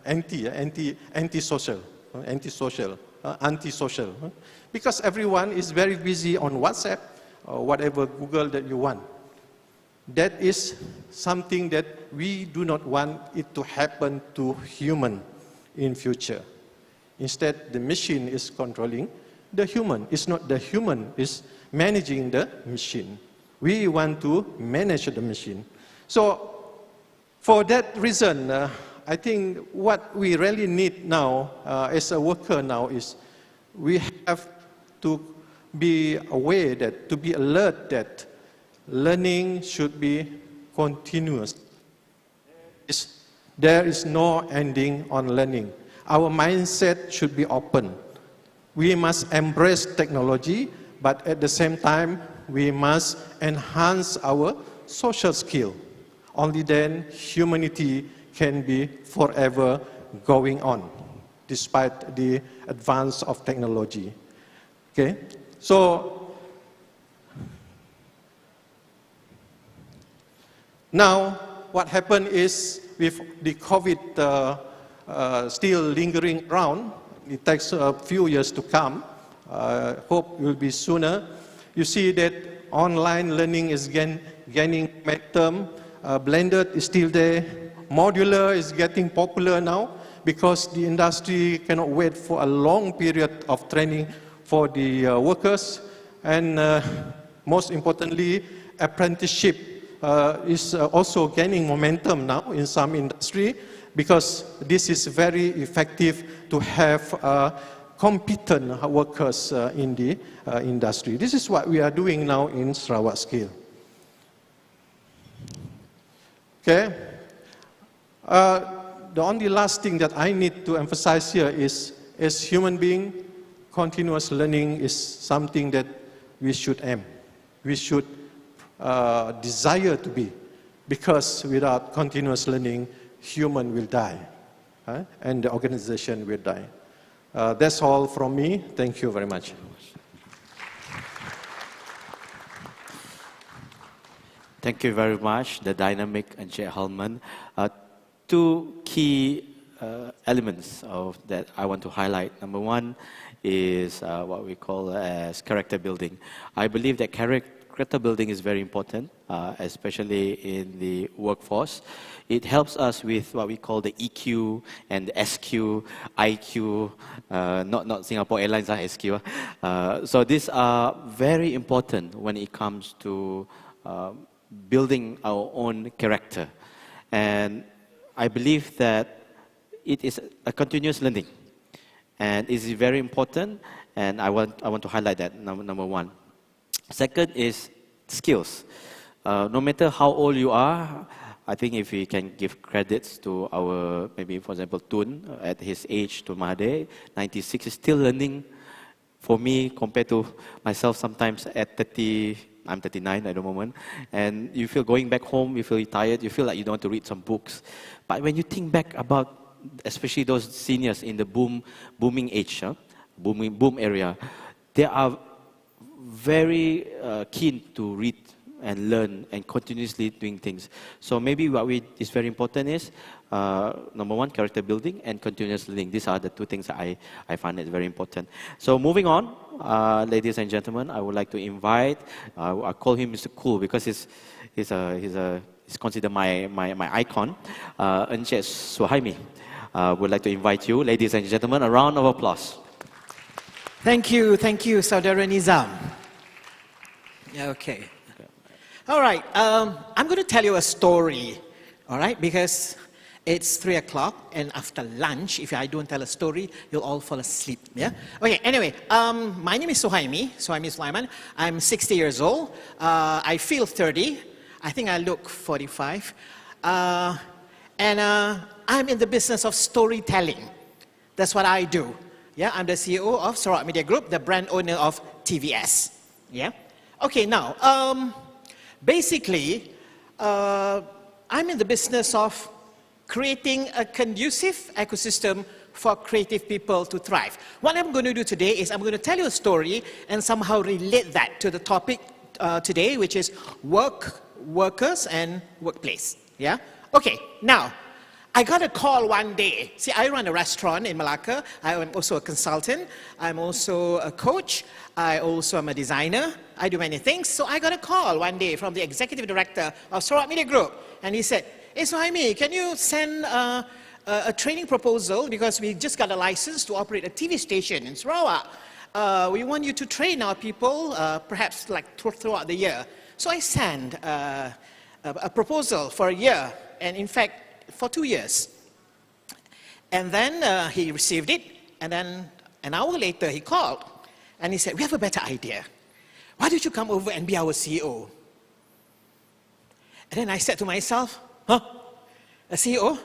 anti-social. Because everyone is very busy on WhatsApp or whatever Google that you want. That is something that we do not want it to happen to human in future. Instead, the machine is controlling the human. It's not the human is managing the machine. We want to manage the machine. So, for that reason, I think what we really need now as a worker now is we have to be aware that, to be alert that learning should be continuous. There is no ending on learning. Our mindset should be open. We must embrace technology, but at the same time, we must enhance our social skill. Only then humanity can be forever going on, despite the advance of technology. Okay? So, now what happened is with the COVID still lingering around, it takes a few years to come, hope it will be sooner. You see that online learning is gaining momentum, blended is still there, modular is getting popular now because the industry cannot wait for a long period of training for the workers, and most importantly, apprenticeship is also gaining momentum now in some industry because this is very effective to have competent workers in the industry. This is what we are doing now in Sarawak Skill. Okay. The only last thing that I need to emphasize here is, as human being, continuous learning is something that we should aim. We should desire to be, because without continuous learning, human will die, and the organization will die. That's all from me. Thank you very much. Thank you very much, the dynamic Encik Halman. Two key elements of that I want to highlight. Number one is what we call as character building. I believe that character building is very important, especially in the workforce. It helps us with what we call the EQ and the SQ, IQ, not Singapore Airlines, SQ. So these are very important when it comes to building our own character. And I believe that it is a continuous learning. And it is very important, and I want to highlight that, number one. Second is skills. No matter how old you are, I think if we can give credits to our, maybe for example, Tun, at his age, to Mahathir, 96, is still learning. For me, compared to myself, sometimes at 30, I'm 39 at the moment, and you feel going back home, you feel tired, you feel like you don't want to read some books. But when you think back about, especially those seniors in the booming age, boom area, they are very keen to read and learn and continuously doing things. So maybe what is very important is, number one, character building and continuous learning. These are the two things that I find is very important. So moving on, ladies and gentlemen, I would like to invite, I call him Mr. Cool because he's considered my icon, Encik Suhaimi. Would like to invite you, ladies and gentlemen, a round of applause. Thank you, Saudara Nizam. Okay. All right, I'm going to tell you a story, all right, because it's 3 o'clock, and after lunch, if I don't tell a story, you'll all fall asleep, yeah? Okay, anyway, my name is Suhaimi Sulaiman. I'm 60 years old. I feel 30. I think I look 45. And I'm in the business of storytelling. That's what I do. Yeah, I'm the CEO of Sarawak Media Group, the brand owner of TVS. Yeah. Okay, now, basically, I'm in the business of creating a conducive ecosystem for creative people to thrive. What I'm going to do today is I'm going to tell you a story and somehow relate that to the topic today, which is workers and workplace. Yeah? Okay, now, I got a call one day. See, I run a restaurant in Malacca. I am also a consultant. I'm also a coach. I also am a designer. I do many things. So I got a call one day from the executive director of Sarawak Media Group. And he said, "Hey, Suhaimi, can you send a training proposal, because we just got a license to operate a TV station in Sarawak. We want you to train our people, perhaps like throughout the year." So I sent a proposal for a year, and in fact, for 2 years. And then he received it, and then an hour later he called, and he said, "We have a better idea. Why don't you come over and be our CEO?" And then I said to myself, "Huh? A CEO?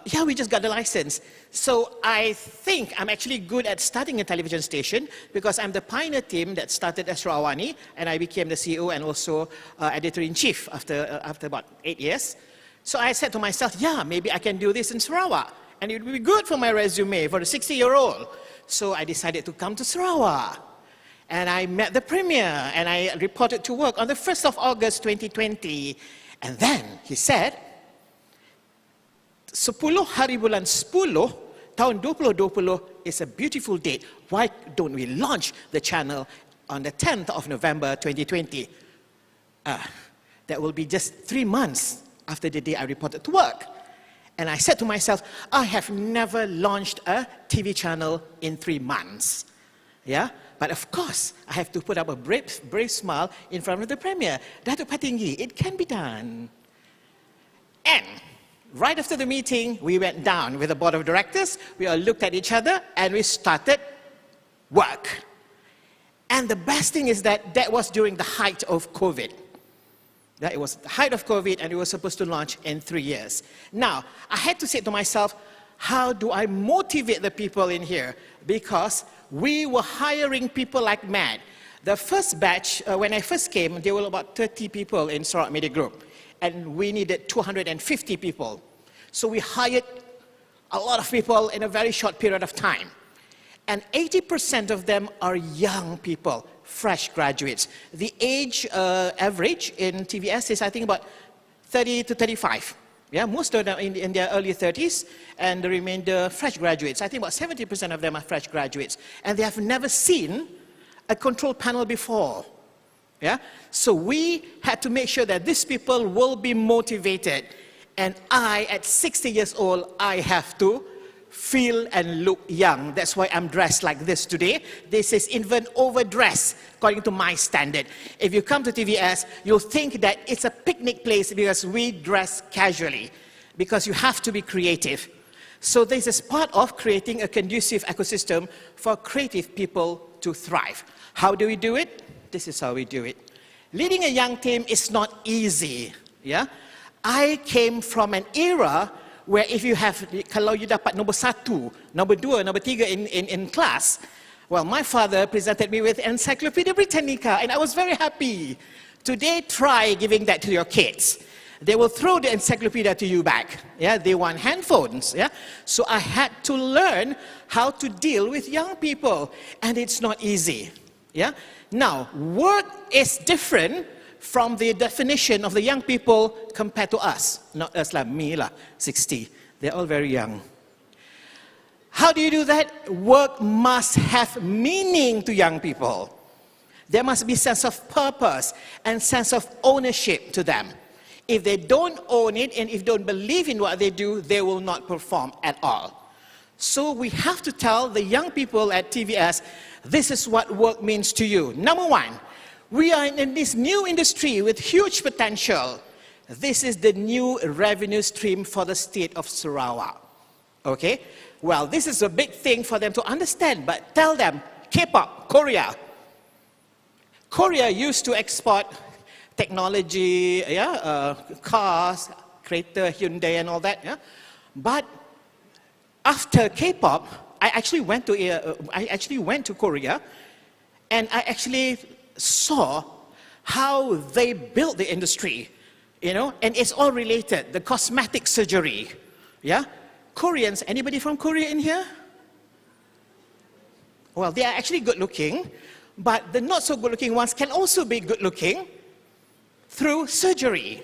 Yeah, we just got the license." So I think I'm actually good at starting a television station, because I'm the pioneer team that started as Sarawani, and I became the CEO and also editor-in-chief after about 8 years. So I said to myself, yeah, maybe I can do this in Sarawak, and it would be good for my resume for a 60-year-old. So I decided to come to Sarawak. And I met the Premier, and I reported to work on the 1st of August 2020. And then he said, 10 hari bulan 10, tahun 2020 is a beautiful date. Why don't we launch the channel on the 10th of November 2020? That will be just 3 months after the day I reported to work. And I said to myself, I have never launched a TV channel in 3 months. Yeah? But of course, I have to put up a brave smile in front of the Premier. Datuk Patinggi, it can be done. And right after the meeting, we went down with the board of directors. We all looked at each other, and we started work. And the best thing is that that was during the height of COVID. Yeah, it was the height of COVID, and it was supposed to launch in 3 years. Now, I had to say to myself, how do I motivate the people in here? Because we were hiring people like mad. The first batch, when I first came, there were about 30 people in Sarawak Media Group, and we needed 250 people. So we hired a lot of people in a very short period of time. And 80% of them are young people, fresh graduates. The age average in TVS is, I think, about 30 to 35. Yeah, most of them in their early 30s, and the remainder fresh graduates. I think about 70% of them are fresh graduates. And they have never seen a control panel before. Yeah? So we had to make sure that these people will be motivated. And I, at 60 years old, I have to feel and look young. That's why I'm dressed like this today. This is even overdressed, according to my standard. If you come to TVS, you'll think that it's a picnic place because we dress casually, because you have to be creative. So this is part of creating a conducive ecosystem for creative people to thrive. How do we do it? This is how we do it. Leading a young team is not easy. Yeah? I came from an era where if you have, kalau you dapat nombor 1, nombor 2, nombor 3 in class, well, my father presented me with Encyclopedia Britannica, and I was very happy. Today, try giving that to your kids. They will throw the encyclopedia to you back. Yeah, they want handphones. Yeah, so I had to learn how to deal with young people, and it's not easy. Yeah, now work is different from the definition of the young people compared to us. Not us like me, 60. They're all very young. How do you do that? Work must have meaning to young people. There must be sense of purpose and sense of ownership to them. If they don't own it and if they don't believe in what they do, they will not perform at all. So we have to tell the young people at TVS, this is what work means to you. Number 1, we are in this new industry with huge potential. This is the new revenue stream for the state of Sarawak. Okay? Well, this is a big thing for them to understand, but tell them, K-pop, Korea. Korea used to export technology, cars, Creta, Hyundai, and all that. Yeah? But after K-pop, I actually went to Korea, and I actually saw how they built the industry, and it's all related. The cosmetic surgery, yeah. Koreans, anybody from Korea in here? Well, they are actually good looking, but the not so good looking ones can also be good looking through surgery.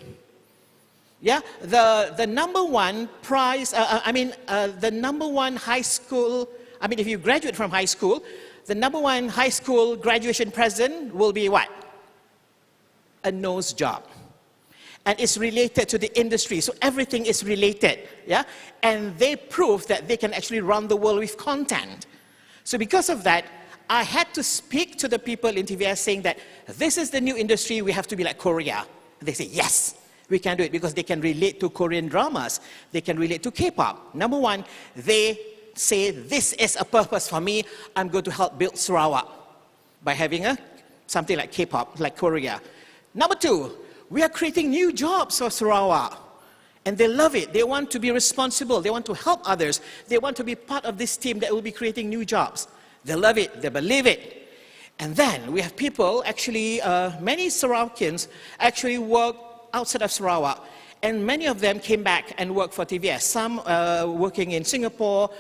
Yeah, the number one prize, the number one high school, if you graduate from high school, the number one high school graduation present will be what? A nose job. And it's related to the industry, so everything is related, yeah? And they prove that they can actually run the world with content. So because of that, I had to speak to the people in TVS saying that this is the new industry, we have to be like Korea. And they say, yes, we can do it because they can relate to Korean dramas. They can relate to K-pop. Number one, they say, this is a purpose for me. I'm going to help build Sarawak by having something like K-pop, like Korea. Number two, we are creating new jobs for Sarawak. And they love it. They want to be responsible. They want to help others. They want to be part of this team that will be creating new jobs. They love it. They believe it. And then we have people, actually, many Sarawakians actually work outside of Sarawak. And many of them came back and worked for TVS. Some working in Singapore,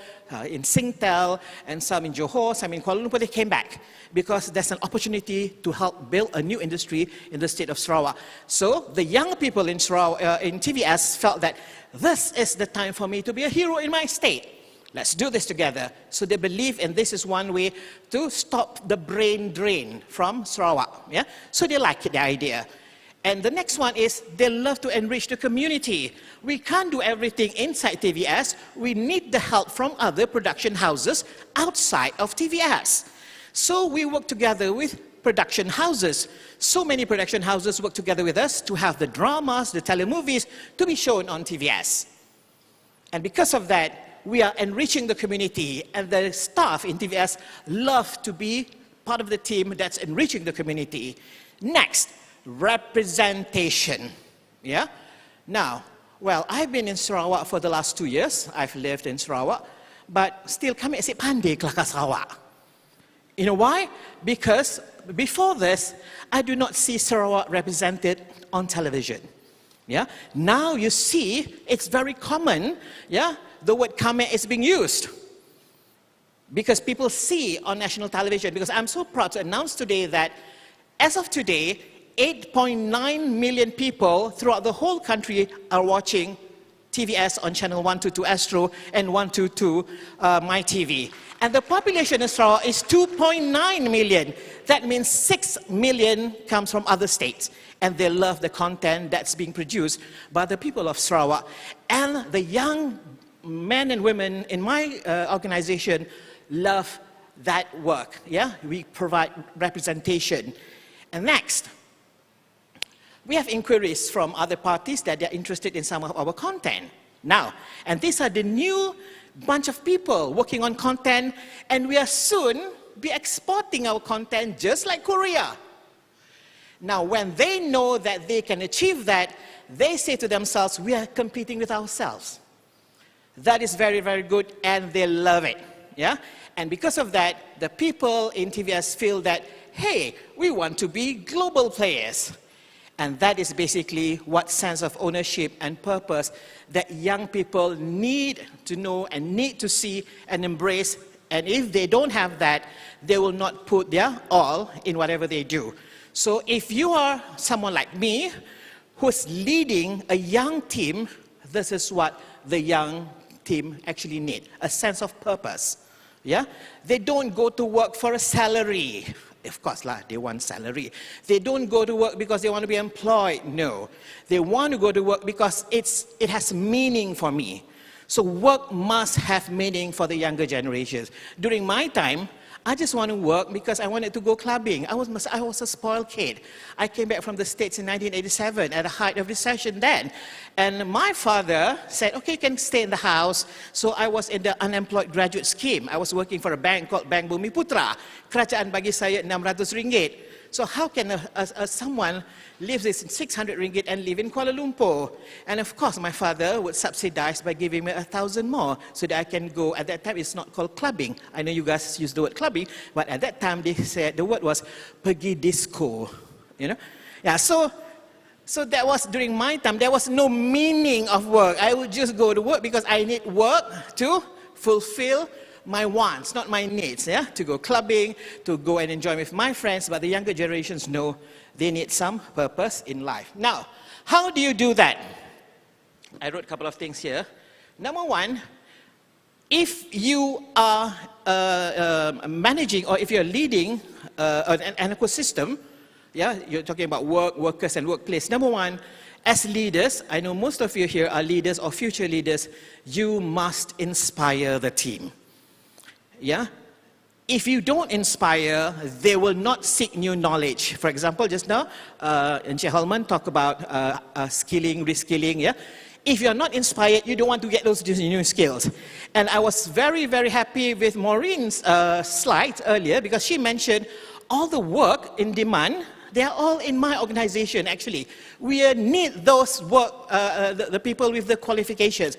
in Singtel, and some in Johor, some in Kuala Lumpur. They came back because there's an opportunity to help build a new industry in the state of Sarawak. So the young people in Sarawak, in TVS felt that this is the time for me to be a hero in my state. Let's do this together. So they believe, and this is one way to stop the brain drain from Sarawak. Yeah? So they like the idea. And the next one is they love to enrich the community. We can't do everything inside TVS. We need the help from other production houses outside of TVS. So we work together with production houses. So many production houses work together with us to have the dramas, the telemovies to be shown on TVS. And because of that, we are enriching the community, and the staff in TVS love to be part of the team that's enriching the community. Next, representation. Yeah? Now, well, I've been in Sarawak for the last 2 years. I've lived in Sarawak, but still kami asyik pandai kelakar Sarawak. You know why? Because before this, I do not see Sarawak represented on television. Yeah? Now you see, it's very common, yeah? The word kame is being used. Because people see on national television, because I'm so proud to announce today that as of today, 8.9 million people throughout the whole country are watching TVS on channel 122 Astro and 122 MyTV. And the population in Sarawak is 2.9 million. That means 6 million comes from other states. And they love the content that's being produced by the people of Sarawak. And the young men and women in my organization love that work. Yeah? We provide representation. And next, we have inquiries from other parties that they're interested in some of our content. Now, and these are the new bunch of people working on content, and we are soon be exporting our content just like Korea. Now, when they know that they can achieve that, they say to themselves, we are competing with ourselves. That is very, very good, and they love it. Yeah? And because of that, the people in TVS feel that, hey, we want to be global players. And that is basically what sense of ownership and purpose that young people need to know and need to see and embrace. And if they don't have that, they will not put their all in whatever they do. So if you are someone like me who's leading a young team, this is what the young team actually need, a sense of purpose. Yeah? They don't go to work for a salary. Of course, they want salary. They don't go to work because they want to be employed. No. They want to go to work because it has meaning for me. So work must have meaning for the younger generations. During my time, I just want to work because I wanted to go clubbing. I was a spoiled kid. I came back from the States in 1987 at the height of recession then. And my father said, okay, you can stay in the house. So I was in the unemployed graduate scheme. I was working for a bank called Bank Bumiputra. Kerajaan bagi saya RM600. So how can someone live this 600 ringgit and live in Kuala Lumpur? And of course, my father would subsidize by giving me 1,000 more so that I can go. At that time, it's not called clubbing. I know you guys use the word clubbing, but at that time, they said the word was pergi disco. You know? Yeah, so So that was during my time. There was no meaning of work. I would just go to work because I need work to fulfill my wants, not my needs. Yeah, to go clubbing, to go and enjoy with my friends. But the younger generations know they need some purpose in life. Now, how do you do that? I wrote a couple of things here. Number one, if you are managing or if you're leading an ecosystem, yeah, you're talking about work, workers, and workplace. Number one, as leaders, I know most of you here are leaders or future leaders, you must inspire the team. Yeah? If you don't inspire, they will not seek new knowledge. For example, just now, Encik Halman talked about skilling, reskilling, yeah? If you're not inspired, you don't want to get those new skills. And I was very, very happy with Maureen's slides earlier because she mentioned all the work in demand, they are all in my organization, actually. We need those work, the people with the qualifications,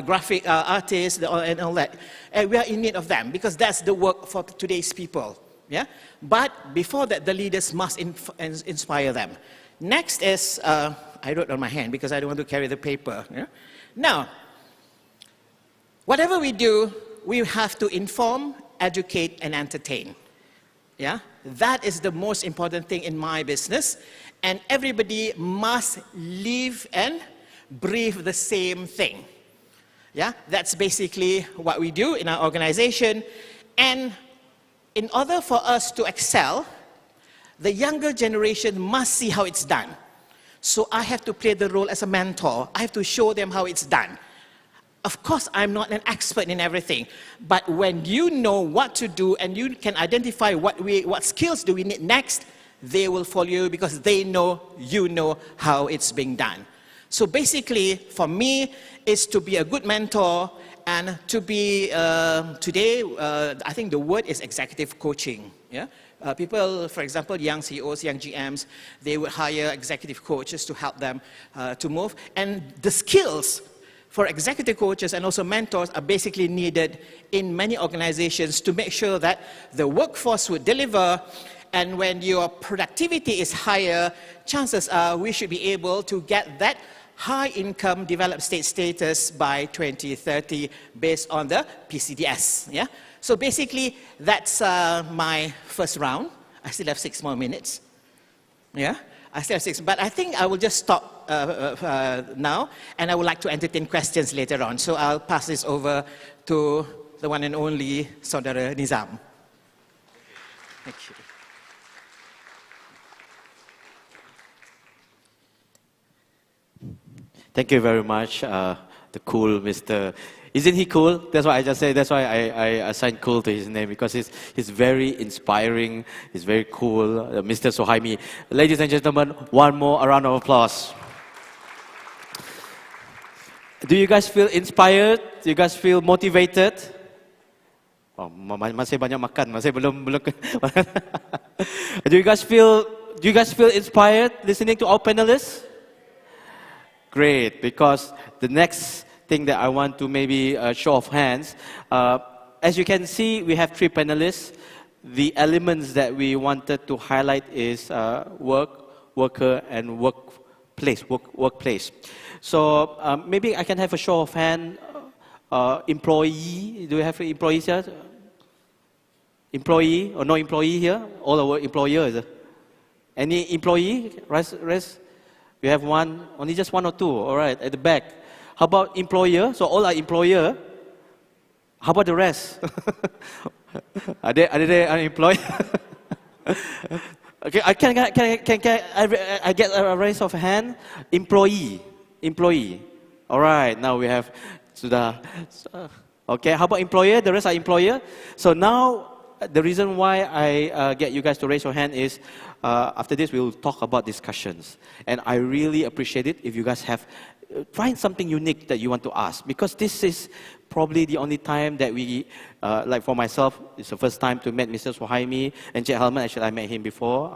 graphic artists and all that. And we are in need of them because that's the work for today's people. Yeah? But before that, the leaders must inspire them. Next is, I wrote on my hand because I don't want to carry the paper. Yeah? Now, whatever we do, we have to inform, educate, and entertain. Yeah? That is the most important thing in my business. And everybody must live and breathe the same thing. Yeah? That's basically what we do in our organization. And in order for us to excel, the younger generation must see how it's done. So I have to play the role as a mentor. I have to show them how it's done. Of course, I'm not an expert in everything, but when you know what to do and you can identify what skills do we need next, they will follow you because they know you know how it's being done. So basically, for me, is to be a good mentor and to be, today, I think the word is executive coaching. Yeah? People, for example, young CEOs, young GMs, they would hire executive coaches to help them to move. And the skills for executive coaches and also mentors are basically needed in many organizations to make sure that the workforce would deliver. And when your productivity is higher, chances are we should be able to get that high income developed state status by 2030 based on the PCDS. Yeah? So basically, that's my first round. I still have 6 more minutes. Yeah? I still have 6, but I think I will just stop now, and I would like to entertain questions later on. So I'll pass this over to the one and only Saudara Nizam. Thank you. Thank you very much, the cool Mr. Isn't he cool? That's why I just say, that's why I assigned cool to his name, because he's very inspiring, he's very cool, Mr. Suhaimi. Ladies and gentlemen, one more round of applause. Do you guys feel inspired? Do you guys feel motivated? Oh, masih banyak makan, masih belum. Do you guys feel inspired listening to our panelists? Great, because the next thing that I want to maybe show of hands, as you can see, we have 3 panelists. The elements that we wanted to highlight is work, worker, and workplace. So maybe I can have a show of hand. Employee, do we have employees here? Employee or no employee here? All our employers. Any employee? Rest. We have one, only just 1 or 2. All right, at the back. How about employer? So all are employer. How about the rest? Are they unemployed? Okay, can I get a raise of hand? Employee. All right, now we have sudah. Okay, how about employer? The rest are employer. So now the reason why I get you guys to raise your hand is after this we'll talk about discussions, and I really appreciate it if you guys have find something unique that you want to ask, because this is probably the only time that we, like for myself, it's the first time to meet Mr. Suhaimi and Encik Halman. Actually, I met him before.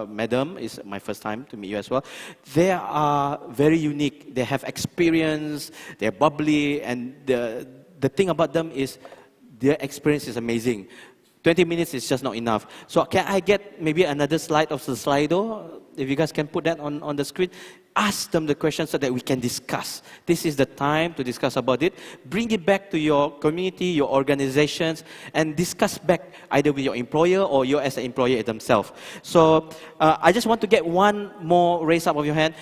Madam, is my first time to meet you as well. They are very unique. They have experience. They're bubbly, and the thing about them is their experience is amazing. 20 minutes is just not enough. So can I get maybe another slide of the Slido? If you guys can put that on the screen. ask them the questions so that we can discuss. This is the time to discuss about it. Bring it back to your community, your organizations, and discuss back either with your employer or you as an employer themselves. So I just want to get one more raise up of your hand.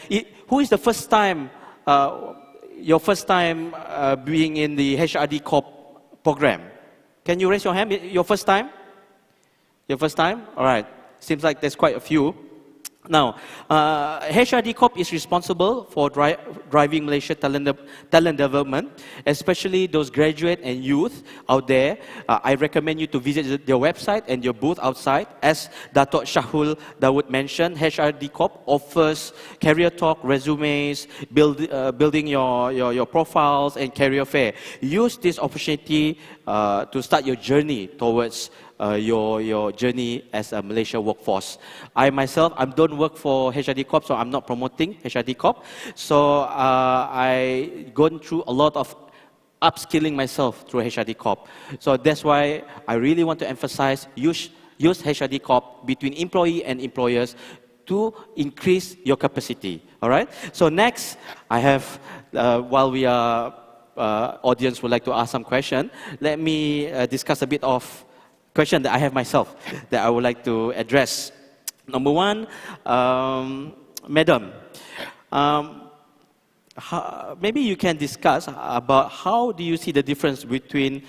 Who is the first time, your first time being in the HRD Corp program? Can you raise your hand? Your first time? Your first time? All right. Seems like there's quite a few. Now, HRD Corp is responsible for driving Malaysia talent development, especially those graduate and youth out there. I recommend you to visit their website and your booth outside. As Dato' Shahul Dawood mentioned, HRD Corp offers career talk, resumes, building your profiles and career fair. Use this opportunity to start your journey towards your journey as a Malaysia workforce. I myself, I don't work for HRD Corp, so I'm not promoting HRD Corp. So I gone through a lot of upskilling myself through HRD Corp. So that's why I really want to emphasize use HRD Corp between employee and employers to increase your capacity. All right. So next, I have while we are audience would like to ask some question, let me discuss a bit of question that I have myself that I would like to address. Number one, Madam, maybe you can discuss about how do you see the difference between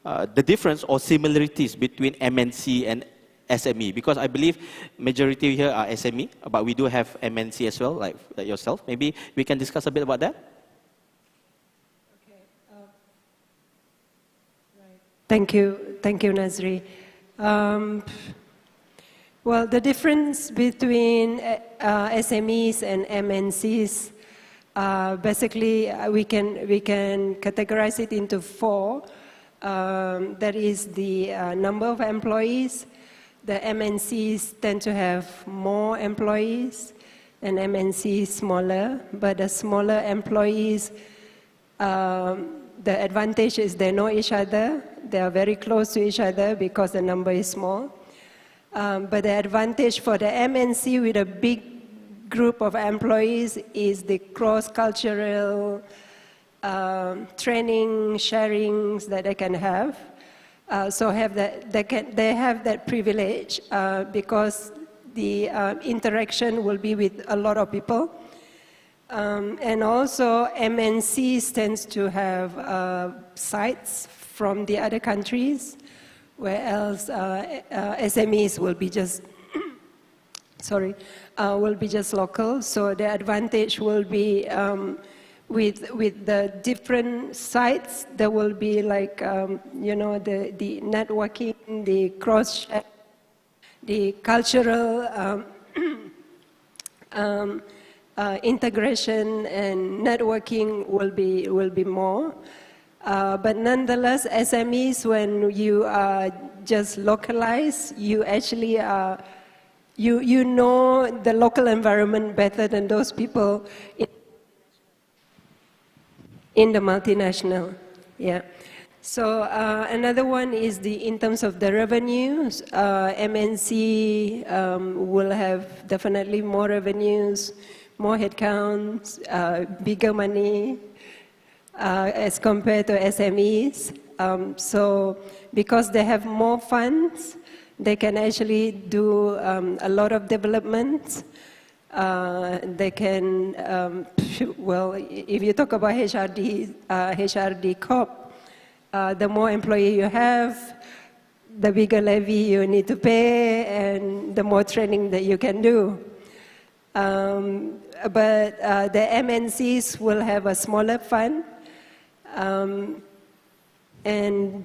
the difference or similarities between MNC and SME, because I believe majority here are SME, but we do have MNC as well, like yourself. Maybe we can discuss a bit about that. Thank you, Nazri. Well, the difference between SMEs and MNCs, basically we can categorize it into four. That is the number of employees. The MNCs tend to have more employees, and MNCs smaller. But the smaller employees, the advantage is they know each other. They are very close to each other because the number is small. But the advantage for the MNC with a big group of employees is the cross-cultural training, sharings that they can have. So they have that privilege because the interaction will be with a lot of people. And also MNCs tends to have sites from the other countries, whereas SMEs will be just will be just local. So the advantage will be with the different sites. There will be like the networking, the cross, the cultural integration and networking will be more. But nonetheless, SMEs, when you are just localized, you actually you know the local environment better than those people in the multinational. Yeah. So another one is in terms of the revenues. MNC will have definitely more revenues, more headcounts, bigger money. As compared to SMEs. So because they have more funds, they can actually do a lot of development. They can, well, if you talk about HRD Corp, the more employee you have, the bigger levy you need to pay, and the more training that you can do. But the MNCs will have a smaller fund. And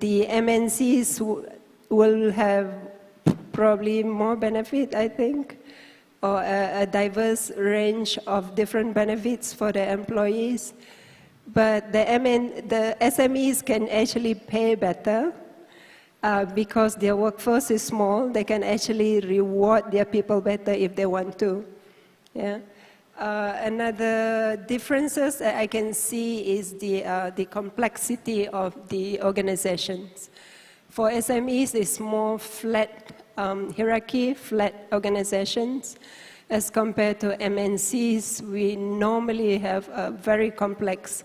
the MNCs will have probably more benefit, I think, or a diverse range of different benefits for the employees. But the SMEs can actually pay better because their workforce is small. They can actually reward their people better if they want to. Yeah. Another differences that I can see is the complexity of the organizations. For SMEs, it's more flat hierarchy, flat organizations. as compared to MNCs, we normally have very complex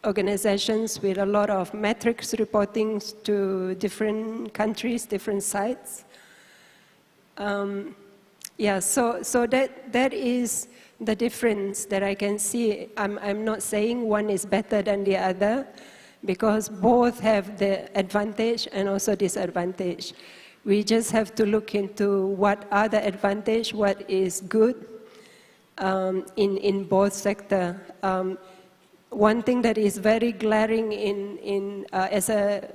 organizations with a lot of metrics reporting to different countries, different sites. Yeah, so that is the difference that I can see. I'm not saying one is better than the other, because both have the advantage and also disadvantage. We just have to look into what are the advantage, what is good in both sectors. One thing that is very glaring as a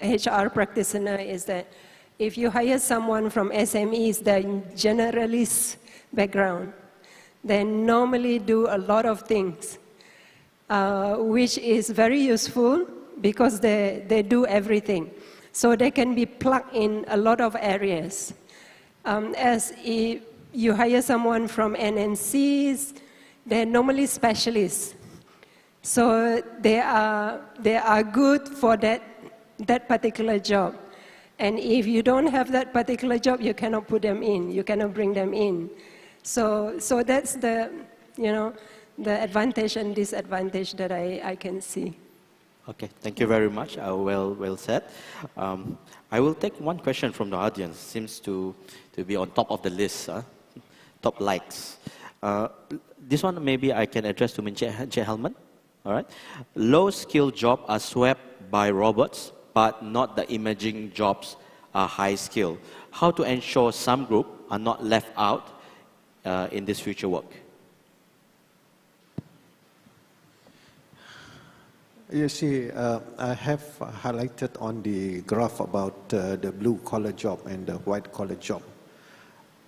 HR practitioner is that if you hire someone from SMEs, the generalist background, they normally do a lot of things, which is very useful because they do everything. So they can be plugged in a lot of areas. As if you hire someone from NNCs, they're normally specialists. So they are good for that particular job. And if you don't have that particular job, you cannot put them in, you cannot bring them in. So that's the advantage and disadvantage that I can see. Okay, thank you very much. Well said. I will take one question from the audience. Seems to be on top of the list, top likes. This one maybe I can address to Encik Helman. All right. Low-skilled jobs are swept by robots, but not the emerging jobs are high-skilled. How to ensure some group are not left out in this future work? You see, I have highlighted on the graph about the blue-collar job and the white-collar job.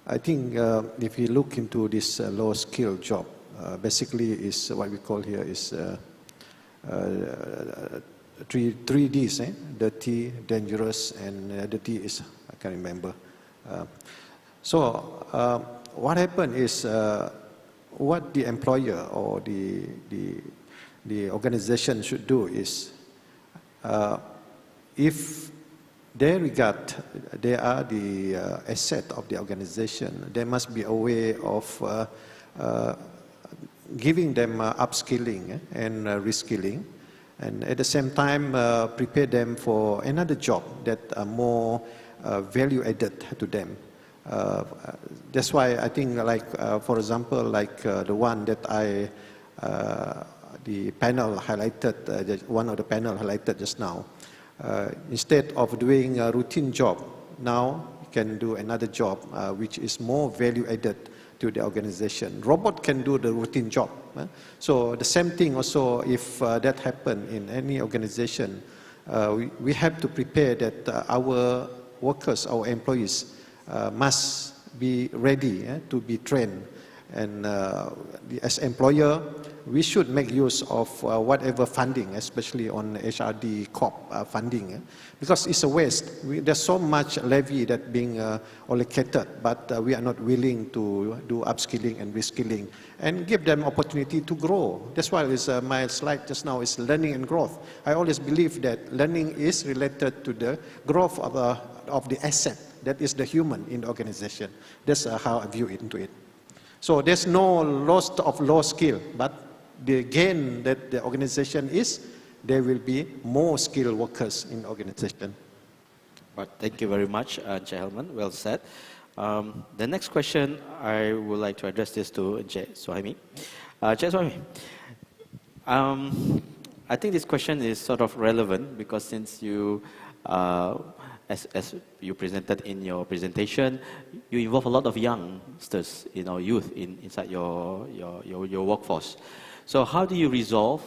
I think if you look into this low-skill job, basically is what we call here is three Ds, dirty, dangerous, and the T is, I can't remember. So what happened is what the employer or the organization should do is, if they regard they are the asset of the organization, they must be aware of giving them upskilling and reskilling, and at the same time prepare them for another job that are more value added to them. That's why I think, like for example, like the one that the panel highlighted, one of the panel highlighted just now. Instead of doing a routine job, now you can do another job which is more value added to the organization. Robot can do the routine job. So the same thing also, if that happen in any organization, we have to prepare that our workers, our employees must be ready to be trained. And as employer, we should make use of whatever funding, especially on HRD Corp funding, because it's a waste. There's so much levy that being allocated, but we are not willing to do upskilling and reskilling and give them opportunity to grow. That's why my slide just now is learning and growth. I always believe that learning is related to the growth of the asset, that is the human in the organization. That's how I view into it. So there's no loss of low skill, but the gain that the organization is, there will be more skilled workers in the organization. Right, thank you very much, Encik Helman. Well said. The next question, I would like to address this to Encik Suhaimi. Encik Suhaimi, I think this question is sort of relevant because since you, as you presented in your presentation, you involve a lot of youngsters, youth inside your workforce. So how do you resolve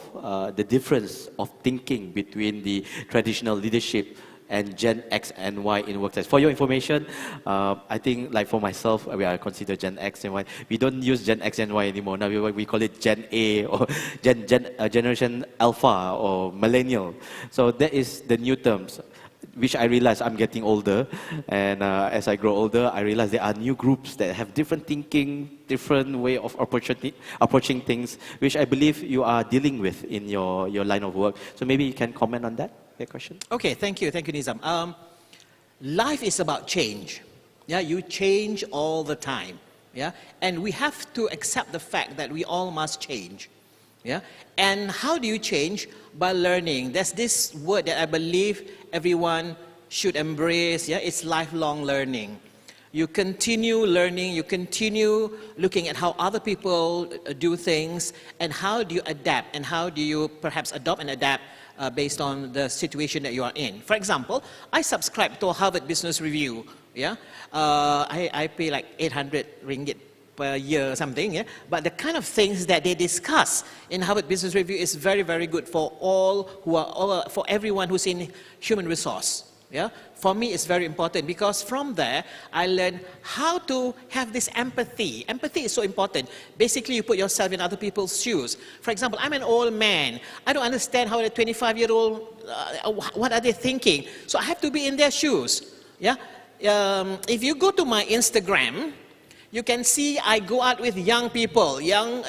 the difference of thinking between the traditional leadership and Gen X and Y in workplace? For your information, I think like for myself, we are considered Gen X and Y. We don't use Gen X and Y anymore. Now we call it Gen A or Generation Alpha or Millennial. So that is the new terms, which I realize I'm getting older, and as I grow older, I realize there are new groups that have different thinking, different way of approaching things, which I believe you are dealing with in your line of work. So maybe you can comment on that question. Okay, thank you, Nizam. Life is about change. Yeah, you change all the time. Yeah? And we have to accept the fact that we all must change. Yeah? And how do you change? By learning. There's this word that I believe everyone should embrace. Yeah? It's lifelong learning. You continue learning, you continue looking at how other people do things, and how do you adapt, and how do you perhaps adopt and adapt based on the situation that you are in. For example, I subscribe to a Harvard Business Review. Yeah? I pay like 800 ringgit per year or something, yeah? But the kind of things that they discuss in Harvard Business Review is very, very good for for everyone who's in human resource. Yeah? For me, it's very important because from there, I learned how to have this empathy. Empathy is so important. Basically, you put yourself in other people's shoes. For example, I'm an old man. I don't understand how a 25-year-old, what are they thinking? So I have to be in their shoes. Yeah? If you go to my Instagram, you can see I go out with young people, young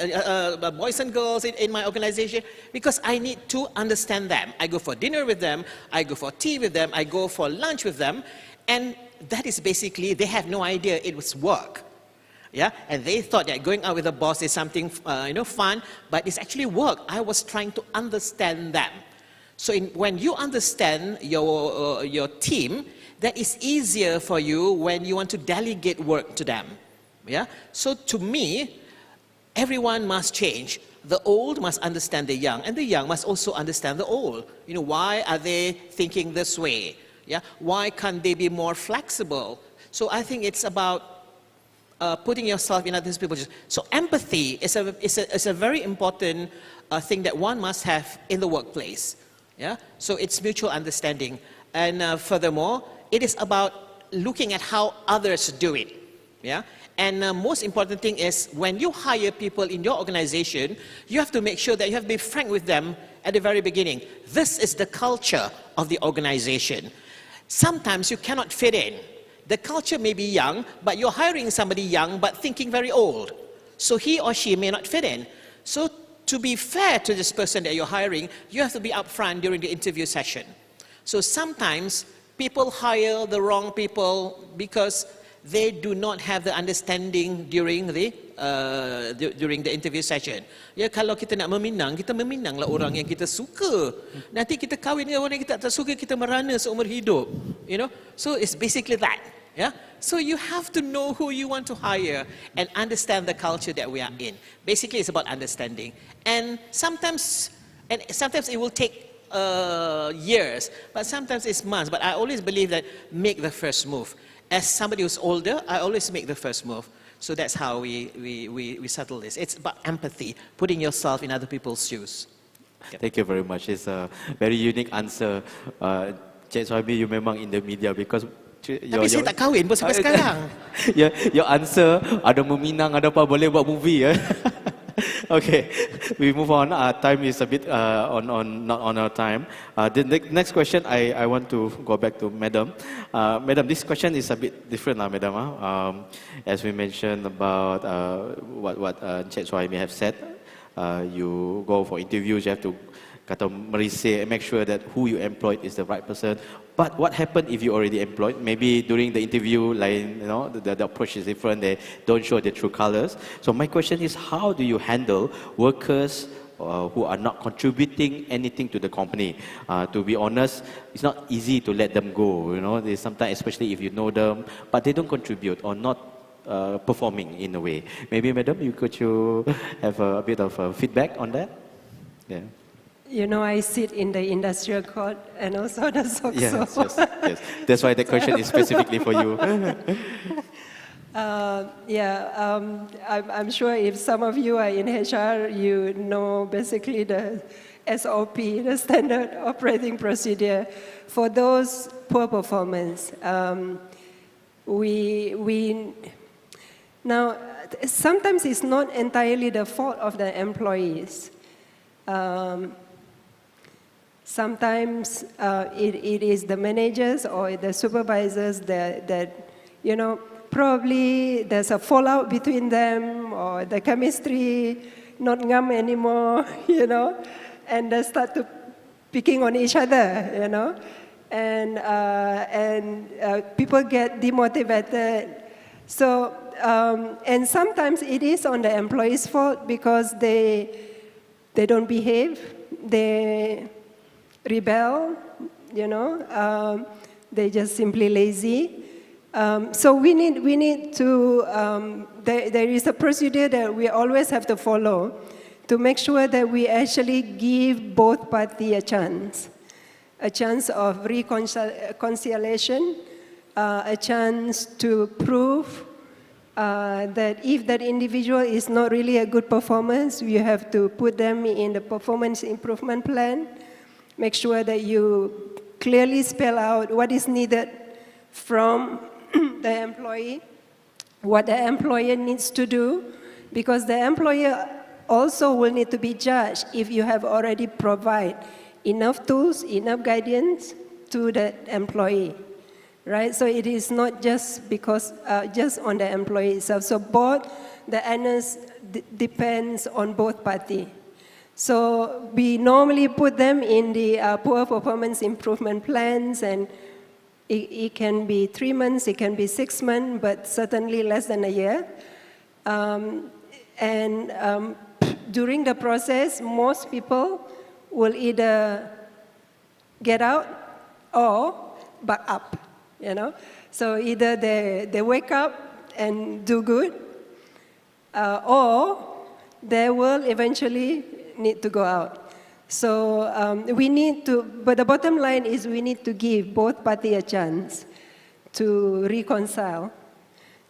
boys and girls in my organization, because I need to understand them. I go for dinner with them, I go for tea with them, I go for lunch with them, and that is basically, they have no idea it was work. Yeah? And they thought that going out with a boss is something fun, but it's actually work. I was trying to understand them. So when you understand your team, that is easier for you when you want to delegate work to them. Yeah? So to me, everyone must change. The old must understand the young, and the young must also understand the old. Why are they thinking this way? Yeah? Why can't they be more flexible? So I think it's about putting yourself in other people's shoes. So empathy is a very important thing that one must have in the workplace. Yeah? So it's mutual understanding. And furthermore, it is about looking at how others do it. Yeah? And most important thing is when you hire people in your organization, you have to make sure that you have to be frank with them at the very beginning. This is the culture of the organization. Sometimes you cannot fit in. The culture may be young, but you're hiring somebody young but thinking very old. So he or she may not fit in. So to be fair to this person that you're hiring, you have to be upfront during the interview session. So sometimes people hire the wrong people because they do not have the understanding during the interview session. Ya, kalau kita nak meminanglah orang yang kita suka. Nanti kita kahwin dengan orang yang kita tak suka, kita merana seumur hidup. So it's basically that. Yeah? So you have to know who you want to hire and understand the culture that we are in. Basically, it's about understanding. And sometimes it will take years, but sometimes it's months. But I always believe that make the first move. As somebody who's older, I always make the first move. So that's how we settle this. It's about empathy, putting yourself in other people's shoes. Thank you very much. It's a very unique answer. Cik Suhaimi, you memang in the media because tapi saya tak kahwin pun sampai sekarang. Your answer, ada meminang, ada apa, boleh buat movie. Okay, we move on. Time is a bit not on our time. The next question, I want to go back to Madam. Madam, this question is a bit different, Madam. As we mentioned about what Cik Suhaimi have said, you go for interviews, you have to kata merisik, make sure that who you employed is the right person. But what happened if you already employed? Maybe during the interview, the approach is different. They don't show the true colors. So my question is, how do you handle workers who are not contributing anything to the company? To be honest, it's not easy to let them go. They sometimes, especially if you know them, but they don't contribute or not performing in a way. Maybe, Madam, could you have a bit of feedback on that? Yeah. I sit in the industrial court and also the SOCSO. Yes. That's why the question is specifically for you. I'm sure if some of you are in HR, you know basically the SOP, the standard operating procedure. For those poor performance, now, sometimes it's not entirely the fault of the employees. Sometimes it is the managers or the supervisors that probably there's a fallout between them or the chemistry not ngam anymore, and they start to picking on each other, and people get demotivated. So, and sometimes it is on the employee's fault because they don't behave, they rebel, you know, they're just simply lazy. So we need to, there is a procedure that we always have to follow to make sure that we actually give both parties a chance of reconciliation, a chance to prove that if that individual is not really a good performance, you have to put them in the performance improvement plan, make sure that you clearly spell out what is needed from the employee, what the employer needs to do, because the employer also will need to be judged if you have already provided enough tools, enough guidance to the employee, right? So it is not just because, just on the employee itself. So both the onus depends on both parties. So we normally put them in the poor performance improvement plans, and it can be 3 months, it can be 6 months, but certainly less than a year. During the process, most people will either get out or back up, you know. So either they wake up and do good, or they will eventually need to go out. So we need to, but the bottom line is we need to give both parties a chance to reconcile,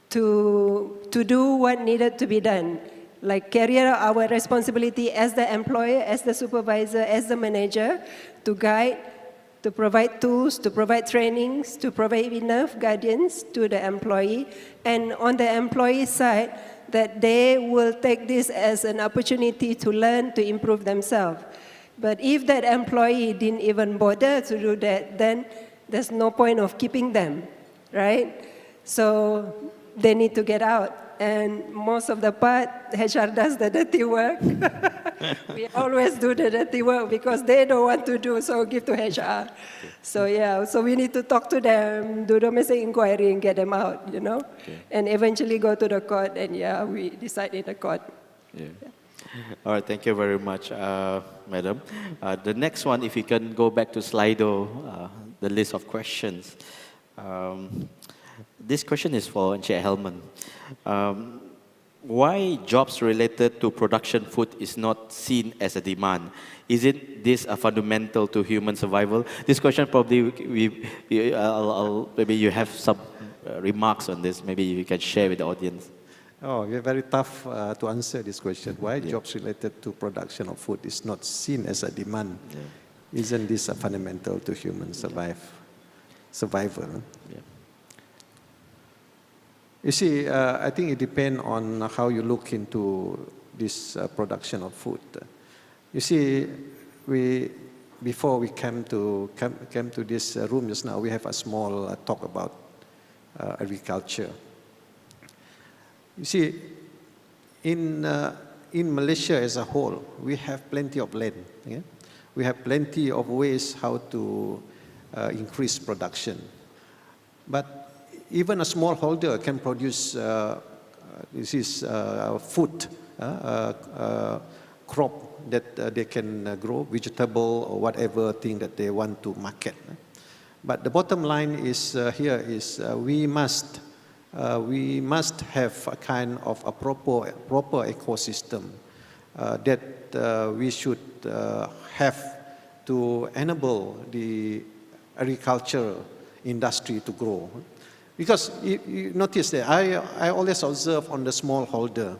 to do what needed to be done, like carry out our responsibility as the employer, as the supervisor, as the manager, to guide, to provide tools, to provide trainings, to provide enough guidance to the employee, and on the employee side, that they will take this as an opportunity to learn, to improve themselves. But if that employee didn't even bother to do that, then there's no point of keeping them, right? So they need to get out. And most of the part, HR does the dirty work. We always do the dirty work because they don't want to do, so give to HR. So yeah, so we need to talk to them, do domestic inquiry and get them out, you know? Okay. And eventually go to the court, and yeah, we decide in the court. Yeah. All right, thank you very much, Madam. The next one, if you can go back to Slido, the list of questions. This question is for Encik Helman. Why jobs related to production food is not seen as a demand? Isn't this a fundamental to human survival? This question probably, maybe you have some remarks on this. Maybe you can share with the audience. Oh, it's very tough to answer this question. Why jobs related to production of food is not seen as a demand? Yeah. Isn't this a fundamental to human survival? Yeah. You see, I think it depends on how you look into this production of food. You see, before we came to this room just now, we have a small talk about agriculture. You see, in Malaysia as a whole, we have plenty of land. Yeah? We have plenty of ways how to increase production. But even a smallholder can produce food, crop that they can grow, vegetable or whatever thing that they want to market. But the bottom line is here is we must have a kind of a proper ecosystem that we should have to enable the agriculture industry to grow. Because you notice that I always observe on the smallholder.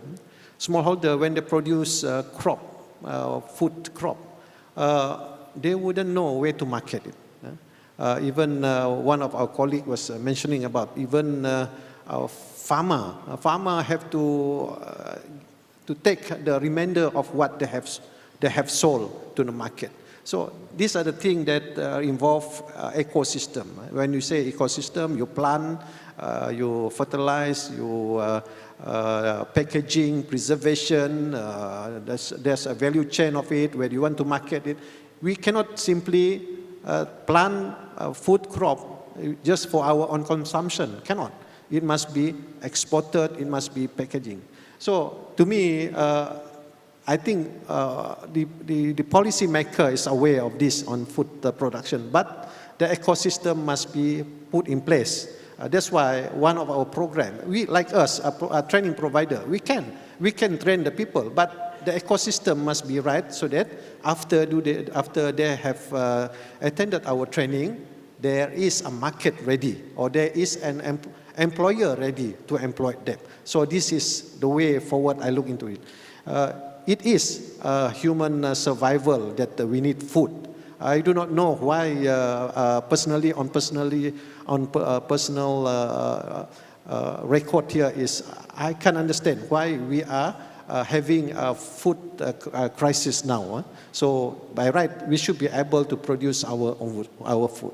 Smallholder, when they produce food crop, they wouldn't know where to market it. Even one of our colleagues was mentioning about even a farmer have to take the remainder of what they have sold to the market. So these are the things that involve ecosystem. When you say ecosystem, you plant, you fertilize, you packaging, preservation. There's a value chain of it where you want to market it. We cannot simply plant a food crop just for our own consumption. Cannot. it must be exported, it must be packaging. So to me, I think the policy maker is aware of this on food production, but the ecosystem must be put in place. That's why one of our programs, we like us, a training provider, we can train the people, but the ecosystem must be right so that after they have attended our training, there is a market ready, or there is an employer ready to employ them. So this is the way forward I look into it. It is human survival that we need food. I do not know why personal record here is, I can understand why we are having a food crisis now. So by right, we should be able to produce our food.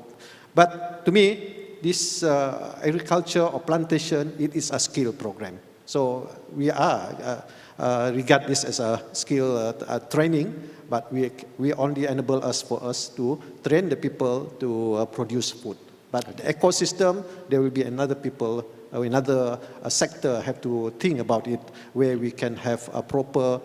But to me, this agriculture or plantation, it is a skill program. So we regard this as a skill training, but we only enable for us to train the people to produce food. But the ecosystem, there will be another people, another sector have to think about it, where we can have a proper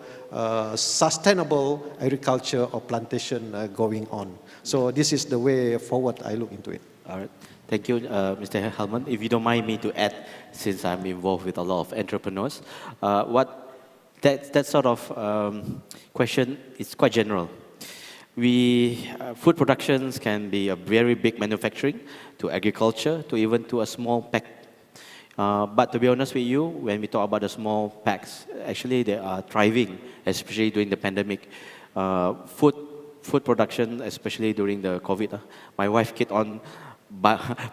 sustainable agriculture or plantation going on. So this is the way forward I look into it. All right. Thank you, Mr. Helman. If you don't mind me to add, since I'm involved with a lot of entrepreneurs, that sort of question is quite general. Food productions can be a very big manufacturing, to agriculture, to even to a small pack. But to be honest with you, when we talk about the small packs, actually they are thriving, especially during the pandemic. Food production, especially during the COVID. My wife kept on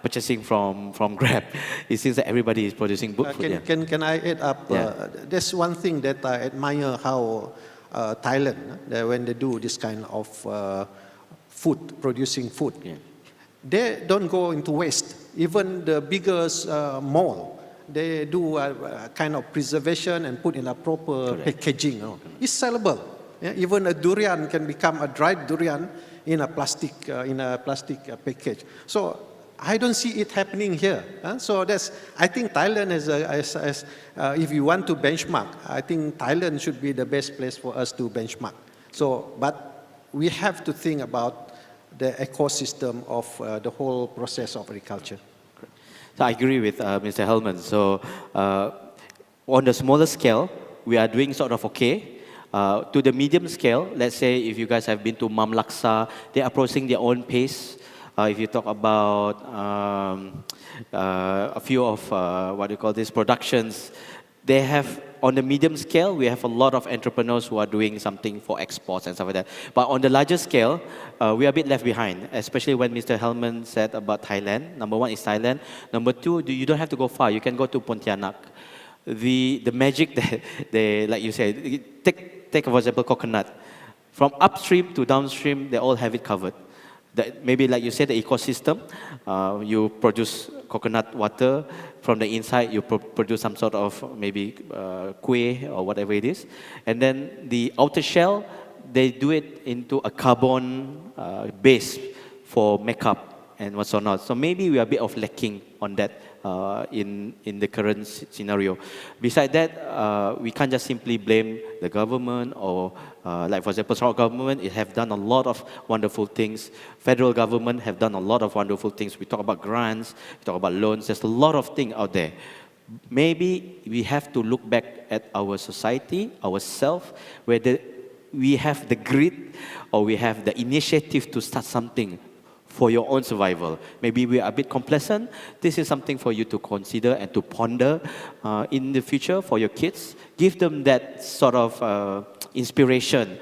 purchasing from Grab. It seems that everybody is producing food. Can I add up? There's one thing that I admire how Thailand, when they do this kind of producing food, they don't go into waste. Even the biggest mall, they do a kind of preservation and put in a proper packaging. It's sellable. Even a durian can become a dried durian in a plastic package. So I don't see it happening here. So I think Thailand if you want to benchmark, I think Thailand should be the best place for us to benchmark. So, but we have to think about the ecosystem of the whole process of agriculture. So I agree with Mr. Helman. So on the smaller scale, we are doing sort of okay. To the medium scale, let's say if you guys have been to Mam Laksa, they are processing their own pace. If you talk about a few of productions, they have, on the medium scale, we have a lot of entrepreneurs who are doing something for exports and stuff like that. But on the larger scale, we are a bit left behind, especially when Mr. Helman said about Thailand. Number one is Thailand. Number two, you don't have to go far. You can go to Pontianak. The magic that they, like you said, take for example coconut. From upstream to downstream, they all have it covered. Maybe like you said, the ecosystem, you produce coconut water. From the inside, you produce some sort of maybe kueh or whatever it is. And then the outer shell, they do it into a carbon base for makeup and what's or not. So maybe we are a bit of lacking on that in the current scenario. Besides that, we can't just simply blame the government or like for example, Sarawak government, it have done a lot of wonderful things. Federal government have done a lot of wonderful things. We talk about grants, we talk about loans. There's a lot of things out there. Maybe we have to look back at our society, ourselves, whether we have the grit or we have the initiative to start something for your own survival. Maybe we are a bit complacent. This is something for you to consider and to ponder in the future for your kids. Give them that sort of inspiration.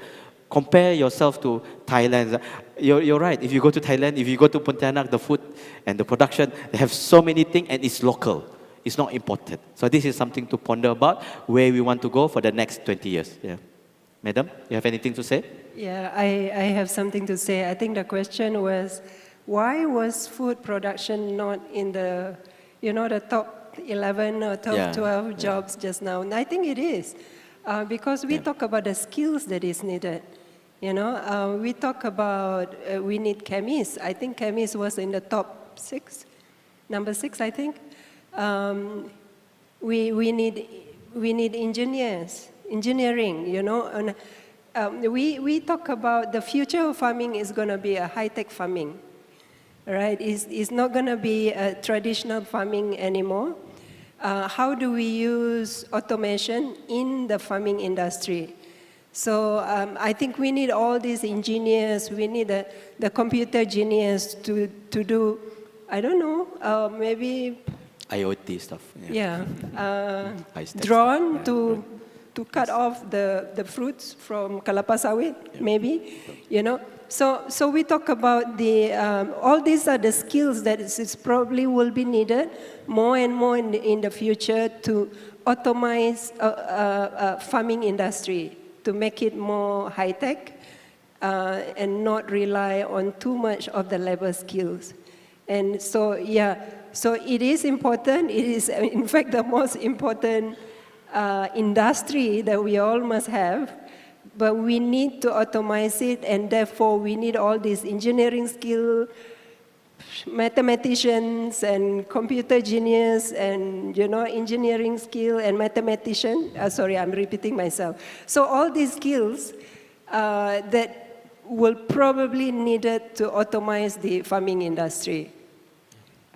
Compare yourself to Thailand. You're right. If you go to Thailand, if you go to Pontianak, the food and the production, they have so many things and it's local. It's not imported. So this is something to ponder about where we want to go for the next 20 years. Yeah. Madam, you have anything to say? Yeah, I have something to say. I think the question was, why was food production not in the, the top 11 or top 12 jobs just now? And I think it is, because we talk about the skills that is needed. We talk about, we need chemists. I think chemists was in the top 6, number 6, I think. we need engineering, you know. And, we talk about the future of farming is going to be a high-tech farming, right? It's not going to be a traditional farming anymore. How do we use automation in the farming industry? So I think we need all these engineers, we need the computer genius to do, I don't know, maybe... IoT stuff. Yeah, High-tech drone stuff. to cut off the fruits from kelapa sawit, maybe, you know. So we talk about the, all these are the skills that is probably will be needed more and more in the future to automate farming industry, to make it more high-tech and not rely on too much of the labor skills. And so, yeah, so it is important. It is, in fact, the most important industry that we all must have. But we need to automate it, and therefore we need all these engineering skill, mathematicians and computer genius and, you know, engineering skill and mathematician. Sorry, I'm repeating myself. So all these skills that will probably needed to automate the farming industry.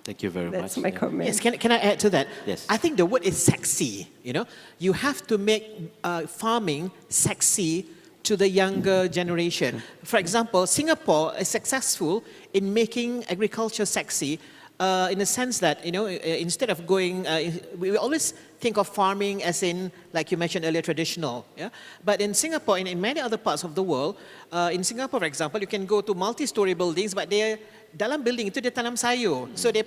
Thank you very much. That's my comment. Yes, can I add to that? Yes. I think the word is sexy, you know. You have to make farming sexy to the younger generation. For example, Singapore is successful in making agriculture sexy in the sense that, you know, instead of going, we always think of farming as in, like you mentioned earlier, traditional. Yeah? But in Singapore and in many other parts of the world, in Singapore, for example, you can go to multi-story buildings, but they're dalam building itu dia tanam sayur. So they,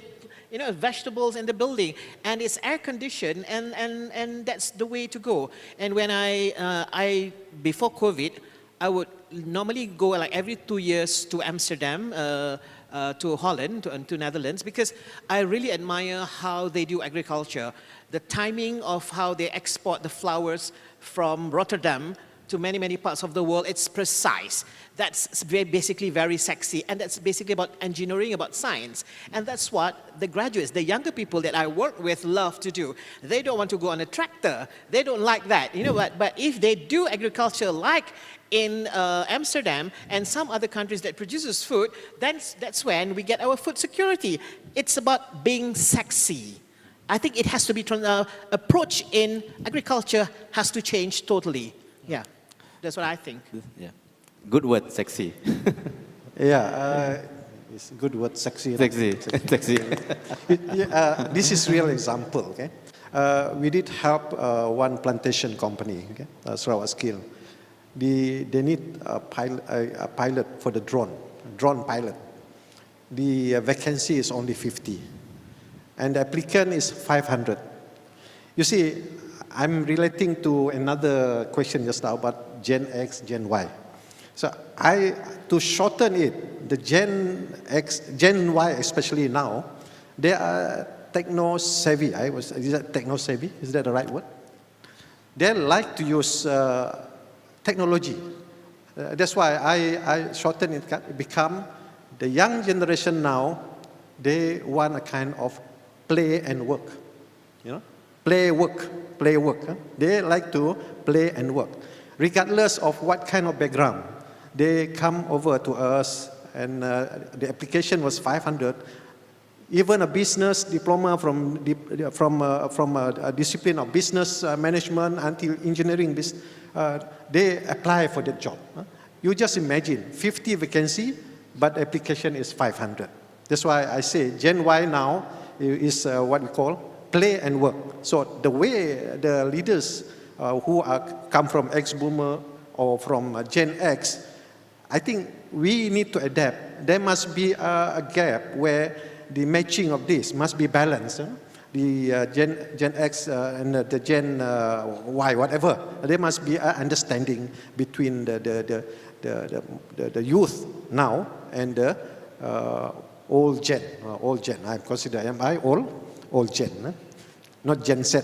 you know, vegetables in the building, and it's air conditioned, and that's the way to go. And when I before COVID, I would normally go like every 2 years to Amsterdam, to Holland, to Netherlands, because I really admire how they do agriculture. The timing of how they export the flowers from Rotterdam to many parts of the world, it's precise. That's basically very sexy, and that's basically about engineering, about science. And that's what the graduates, the younger people that I work with love to do. They don't want to go on a tractor. They don't like that, you know, but if they do agriculture like in Amsterdam and some other countries that produces food, then that's when we get our food security. It's about being sexy. I think it has to be, approach in agriculture has to change totally. Yeah, that's what I think. Yeah. Good word, sexy. Yeah, it's a good word, sexy. Sexy. Sexy. This is real example, okay? We did help one plantation company, okay? Sarawak Skill. They need a pilot for the drone pilot. The vacancy is only 50, and the applicant is 500. You see, I'm relating to another question just now about Gen X, Gen Y. So to shorten it, the Gen X, Gen Y especially now, they are techno-savvy. Is that techno-savvy? Is that the right word? They like to use technology. That's why I shorten it, become the young generation now, they want a kind of play and work. You know? Play, work. Huh? They like to play and work. Regardless of what kind of background, they come over to us, and the application was 500. Even a business diploma from a discipline of business management until engineering, they apply for the job. You just imagine 50 vacancy, but the application is 500. That's why I say Gen Y now is what we call play and work. So the way the leaders who come from ex-boomer or from Gen X, I think we need to adapt. There must be a gap where the matching of this must be balanced. The Gen X and the Gen Y, whatever, there must be an understanding between the youth now and the old Gen. I consider, am I old Gen? Not Gen Z.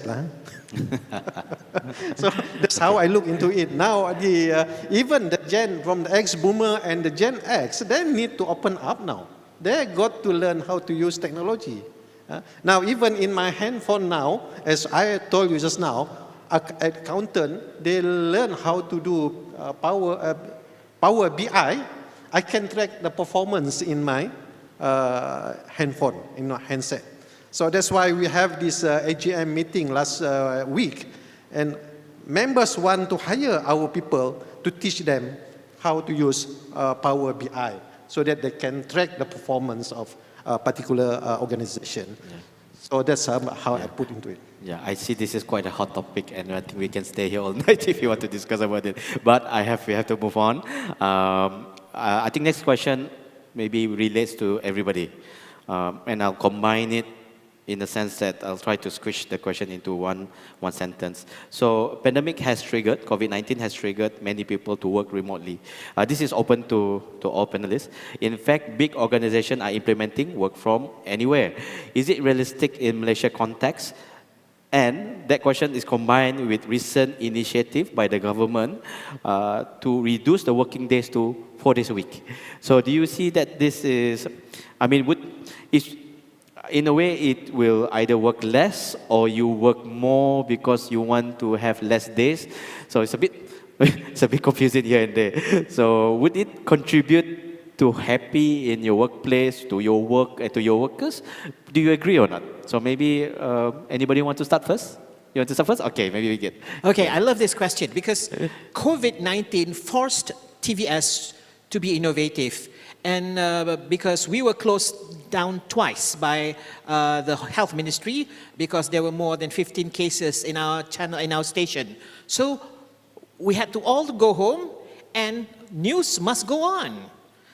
So that's how I look into it. Now, even the Gen from the ex-boomer and the Gen X, they need to open up now. They got to learn how to use technology. Now, even in my handphone now, as I told you just now, accountant, they learn how to do Power BI. I can track the performance in my handphone, in my handset. So that's why we have this AGM meeting last week. And members want to hire our people to teach them how to use Power BI so that they can track the performance of a particular organization. Yeah. So that's how I put into it. Yeah, I see this is quite a hot topic, and I think we can stay here all night if you want to discuss about it. But we have to move on. I think next question maybe relates to everybody, and I'll combine it in the sense that I'll try to squish the question into one sentence. So, pandemic has triggered, COVID-19 has triggered many people to work remotely. This is open to all panelists. In fact, big organizations are implementing work from anywhere. Is it realistic in Malaysia context? And that question is combined with recent initiative by the government to reduce the working days to 4 days a week. So do you see that this is, in a way, it will either work less or you work more because you want to have less days. So it's a bit confusing here and there. So would it contribute to happy in your workplace, to your work and to your workers? Do you agree or not? So maybe anybody want to start first? You want to start first? Okay, maybe we get. Okay, I love this question because COVID-19 forced TVS to be innovative. And because we were closed down twice by the health ministry because there were more than 15 cases in our channel, in our station. So we had to all go home and news must go on.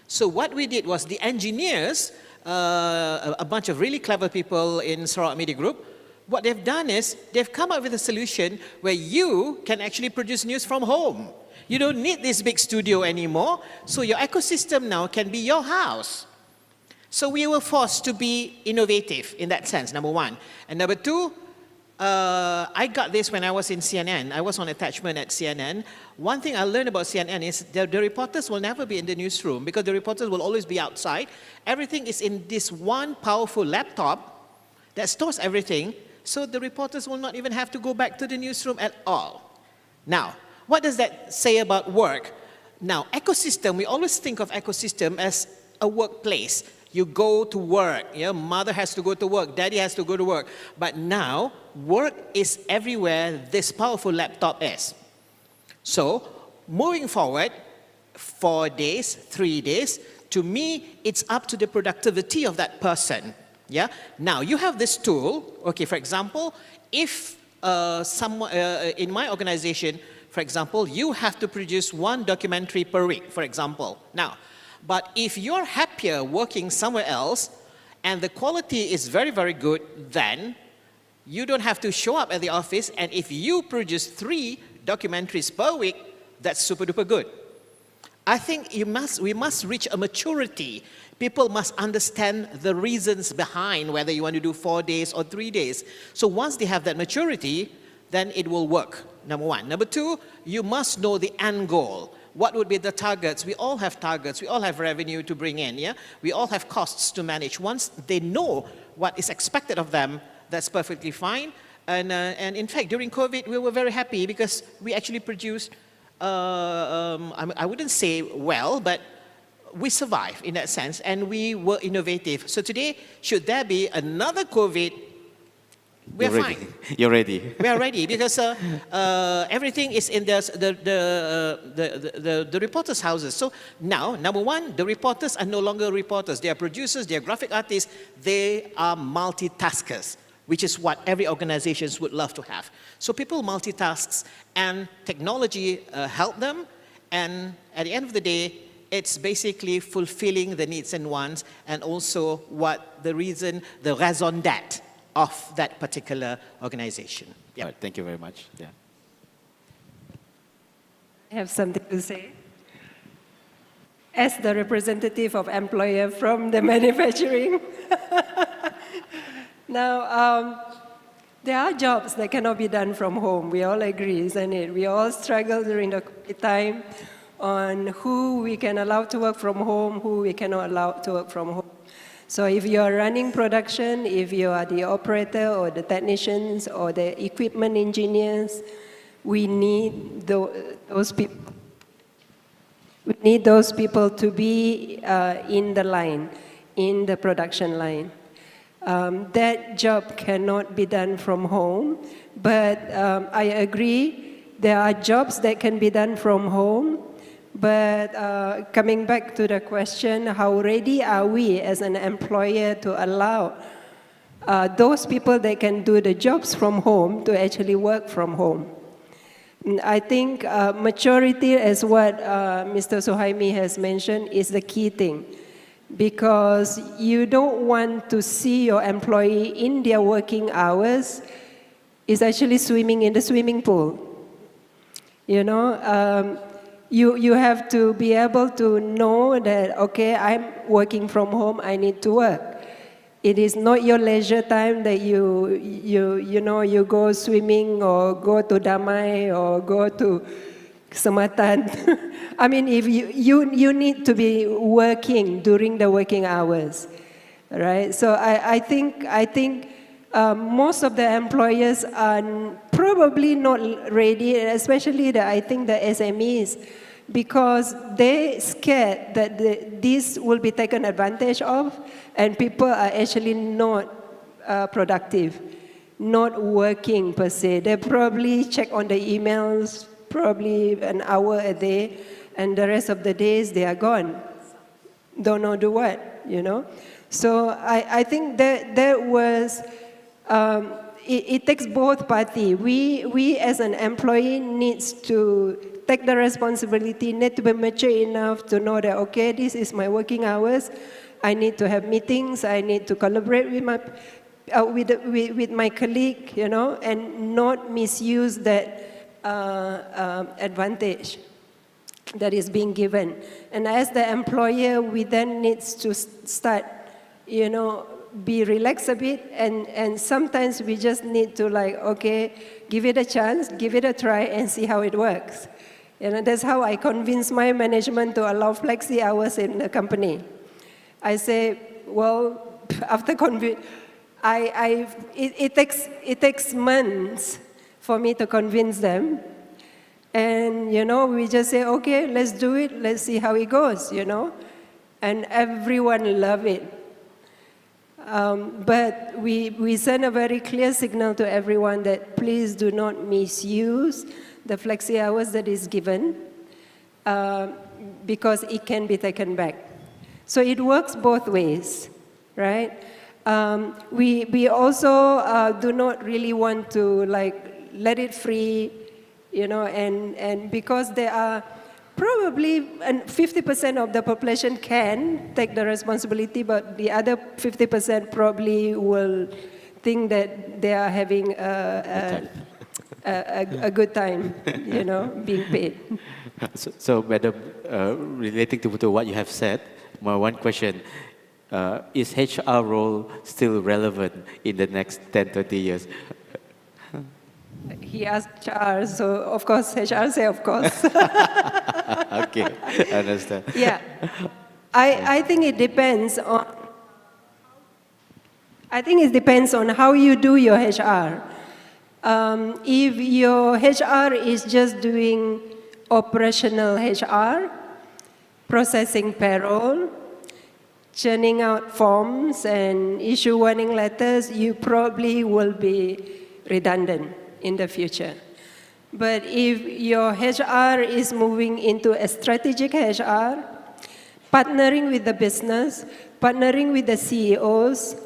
So what we did was the engineers, a bunch of really clever people in Sarawak Media Group, what they've done is they've come up with a solution where you can actually produce news from home. You don't need this big studio anymore, so your ecosystem now can be your house. So we were forced to be innovative in that sense, number one. And number two, I got this when I was in CNN. I was on attachment at CNN. One thing I learned about CNN is the reporters will never be in the newsroom because the reporters will always be outside. Everything is in this one powerful laptop that stores everything, so the reporters will not even have to go back to the newsroom at all. Now, what does that say about work? Now, ecosystem, we always think of ecosystem as a workplace. You go to work, mother has to go to work, daddy has to go to work. But now, work is everywhere this powerful laptop is. So, moving forward, 4 days, 3 days, to me, it's up to the productivity of that person. Yeah. Now, you have this tool, okay, for example, if someone in my organization, for example, you have to produce 1 documentary per week, for example. Now, but if you're happier working somewhere else and the quality is very, very good, then you don't have to show up at the office. And if you produce 3 documentaries per week, that's super duper good. I think we must reach a maturity. People must understand the reasons behind whether you want to do 4 days or 3 days. So once they have that maturity, then it will work, number one. Number two, you must know the end goal. What would be the targets? We all have targets. We all have revenue to bring in, yeah? We all have costs to manage. Once they know what is expected of them, that's perfectly fine. And in fact, during COVID, we were very happy because we actually produced, I wouldn't say well, but we survived in that sense, and we were innovative. So today, should there be another COVID, we're fine. You're ready. We are ready because everything is in the reporters' houses. So now, number one, the reporters are no longer reporters. They are producers, they are graphic artists, they are multitaskers, which is what every organization would love to have. So people multitask, and technology help them. And at the end of the day, it's basically fulfilling the needs and wants, and also what the reason, the raison d'être of that particular organization. Yep. All right, thank you very much. Yeah. I have something to say. As the representative of employer from the manufacturing, now there are jobs that cannot be done from home. We all agree, isn't it? We all struggle during the COVID time on who we can allow to work from home, who we cannot allow to work from home. So if you are running production, if you are the operator or the technicians or the equipment engineers, we need those people. We need those people to be in the line, in the production line. That job cannot be done from home, but I agree there are jobs that can be done from home. But coming back to the question, how ready are we as an employer to allow those people that can do the jobs from home to actually work from home? I think maturity, as what Mr. Suhaimi has mentioned, is the key thing. Because you don't want to see your employee in their working hours is actually swimming in the swimming pool. You know, you have to be able to know that, okay, I'm working from home, I need to work. It is not your leisure time that you go swimming or go to Damai or go to Sematan. I mean, if you need to be working during the working hours, right? So I think most of the employers are probably not ready, especially I think the SMEs, because they're scared that this will be taken advantage of and people are actually not productive, not working per se. They probably check on the emails probably an hour a day and the rest of the days they are gone. Don't know do what, you know. So I think that was, it takes both parties. We as an employee needs to take the responsibility, need to be mature enough to know that, okay, this is my working hours. I need to have meetings. I need to collaborate with my colleague, you know, and not misuse that advantage that is being given. And as the employer, we then needs to start, you know, be relaxed a bit, and sometimes we just need to like, okay, give it a chance, give it a try, and see how it works. And that's how I convince my management to allow flexi hours in the company. I say, well, after it takes months for me to convince them, and you know, we just say, okay, let's do it, let's see how it goes, you know, and everyone love it. But we send a very clear signal to everyone that please do not misuse the flexi hours that is given because it can be taken back. So it works both ways, right? We also do not really want to like let it free, you know, and because there are probably 50% of the population can take the responsibility, but the other 50% probably will think that they are having a good time, you know, being paid. So Madam, relating to what you have said, my one question, is HR role still relevant in the next 10, 20 years? He asked HR, so of course HR say of course. Okay, I understand. Yeah, I think it depends on. I think it depends on how you do your HR. If your HR is just doing operational HR, processing payroll, churning out forms and issue warning letters, you probably will be redundant in the future. But if your HR is moving into a strategic HR, partnering with the business, partnering with the CEOs,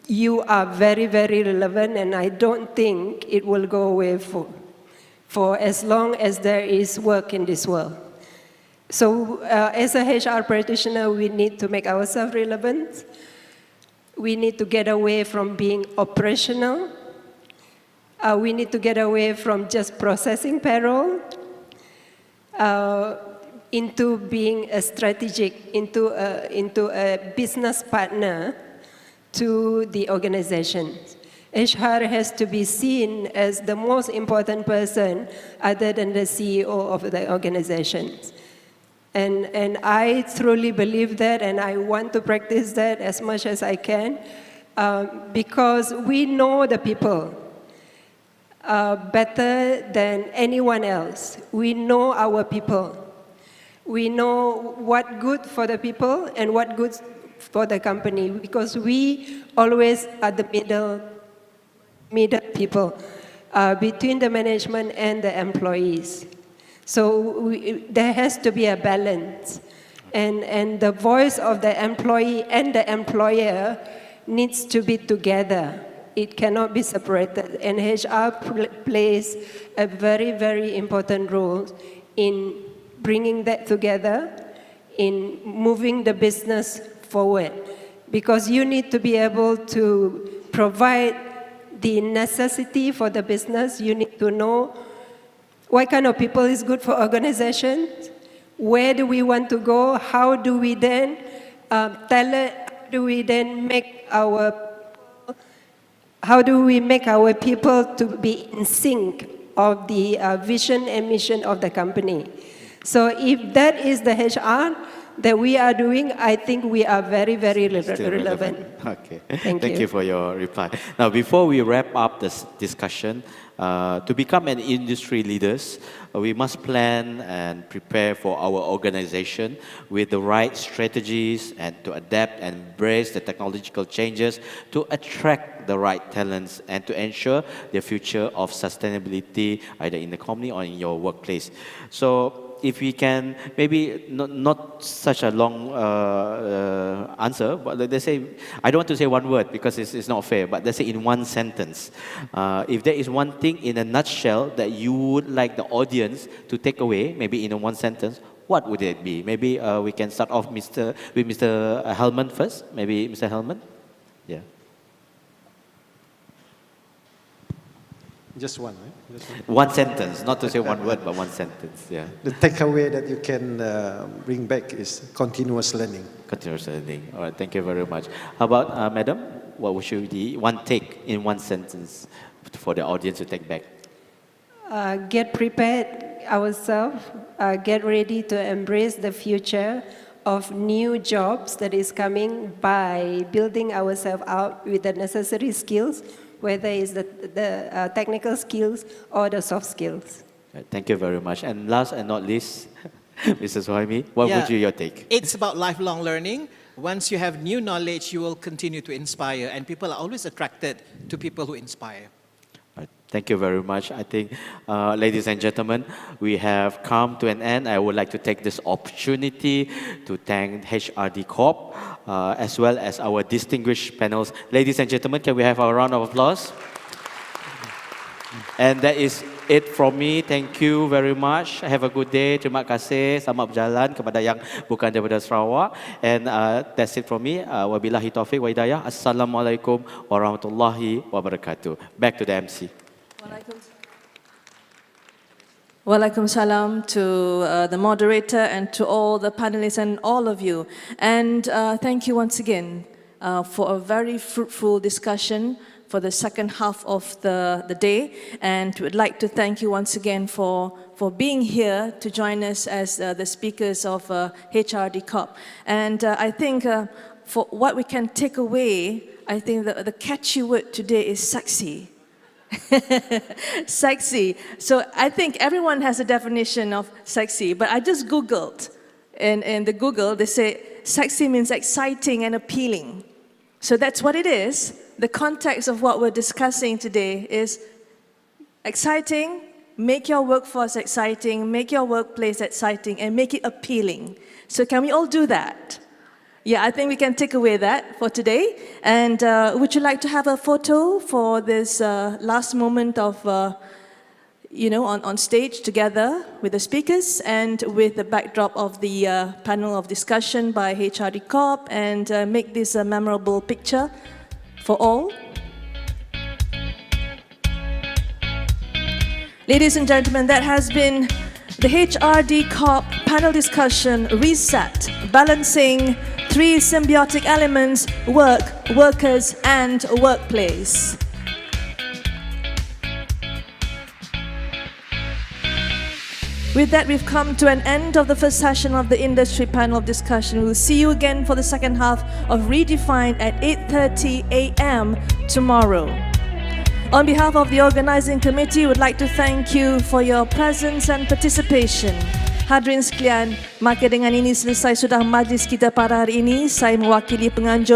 you are very, very relevant, and I don't think it will go away for as long as there is work in this world. So as a HR practitioner, we need to make ourselves relevant. We need to get away from being operational. We need to get away from just processing payroll into being a strategic, into a business partner to the organization. HR has to be seen as the most important person other than the CEO of the organization. And I truly believe that, and I want to practice that as much as I can, because we know the people better than anyone else. We know our people. We know what good for the people and what good for the company, because we always are the middle people between the management and the employees. So there has to be a balance. And the voice of the employee and the employer needs to be together. It cannot be separated. And HR plays a very, very important role in bringing that together, in moving the business forward. Because you need to be able to provide the necessity for the business. You need to know what kind of people is good for organizations, where do we want to go, how do we then make our people to be in sync of the vision and mission of the company. So if that is the HR that we are doing, I think we are very, very relevant. Okay. Thank you. You for your reply. Now, before we wrap up this discussion, to become an industry leaders, we must plan and prepare for our organization with the right strategies and to adapt and embrace the technological changes to attract the right talents and to ensure the future of sustainability either in the company or in your workplace. So if we can, maybe not such a long answer, but let's say, I don't want to say one word because it's not fair, but let's say in one sentence. If there is one thing in a nutshell that you would like the audience to take away, maybe in a one sentence, what would it be? Maybe we can start off with Mr. Hellman first. Maybe Mr. Hellman? Yeah. Just one, right? Just one. One sentence, not to say one word, but one sentence, yeah. The takeaway that you can bring back is continuous learning. Continuous learning. All right, thank you very much. How about Madam? What would you be one take in one sentence for the audience to take back? Get prepared ourselves, get ready to embrace the future of new jobs that is coming by building ourselves out with the necessary skills, whether it's the technical skills or the soft skills. Thank you very much. And last and not least, Mrs. Suhaimi, what would you your take? It's about lifelong learning. Once you have new knowledge, you will continue to inspire, and people are always attracted to people who inspire. Thank you very much. I think, ladies and gentlemen, we have come to an end. I would like to take this opportunity to thank HRD Corp, as well as our distinguished panels. Ladies and gentlemen, can we have a round of applause? And that is it from me. Thank you very much. Have a good day. Terima kasih. Selamat berjalan kepada yang bukan daripada Sarawak. And that's it from me. Wabillahi taufiq wa hidayah. Assalamualaikum warahmatullahi wabarakatuh. Back to the MC. Walaikum salam to the moderator and to all the panelists and all of you. And thank you once again for a very fruitful discussion for the second half of the day. And we'd like to thank you once again for being here to join us as the speakers of HRD Corp. And I think for what we can take away, I think the catchy word today is sexy. Sexy. So I think everyone has a definition of sexy, but I just Googled. And in the Google, they say sexy means exciting and appealing. So that's what it is. The context of what we're discussing today is exciting, make your workforce exciting, make your workplace exciting, and make it appealing. So can we all do that? Yeah, I think we can take away that for today. And would you like to have a photo for this last moment of, on stage together with the speakers and with the backdrop of the panel of discussion by HRD Corp and make this a memorable picture for all? Ladies and gentlemen, that has been the HRD Corp panel discussion Reset, Balancing Three Symbiotic Elements, Work, Workers and Workplace. With that, we've come to an end of the first session of the industry panel discussion. We'll see you again for the second half of Redefine at 8:30 a.m. tomorrow. On behalf of the organizing committee, we would like to thank you for your presence and participation. Hadirin sekalian, maka dengan ini selesai sudah majlis kita pada hari ini. Saya mewakili penganjur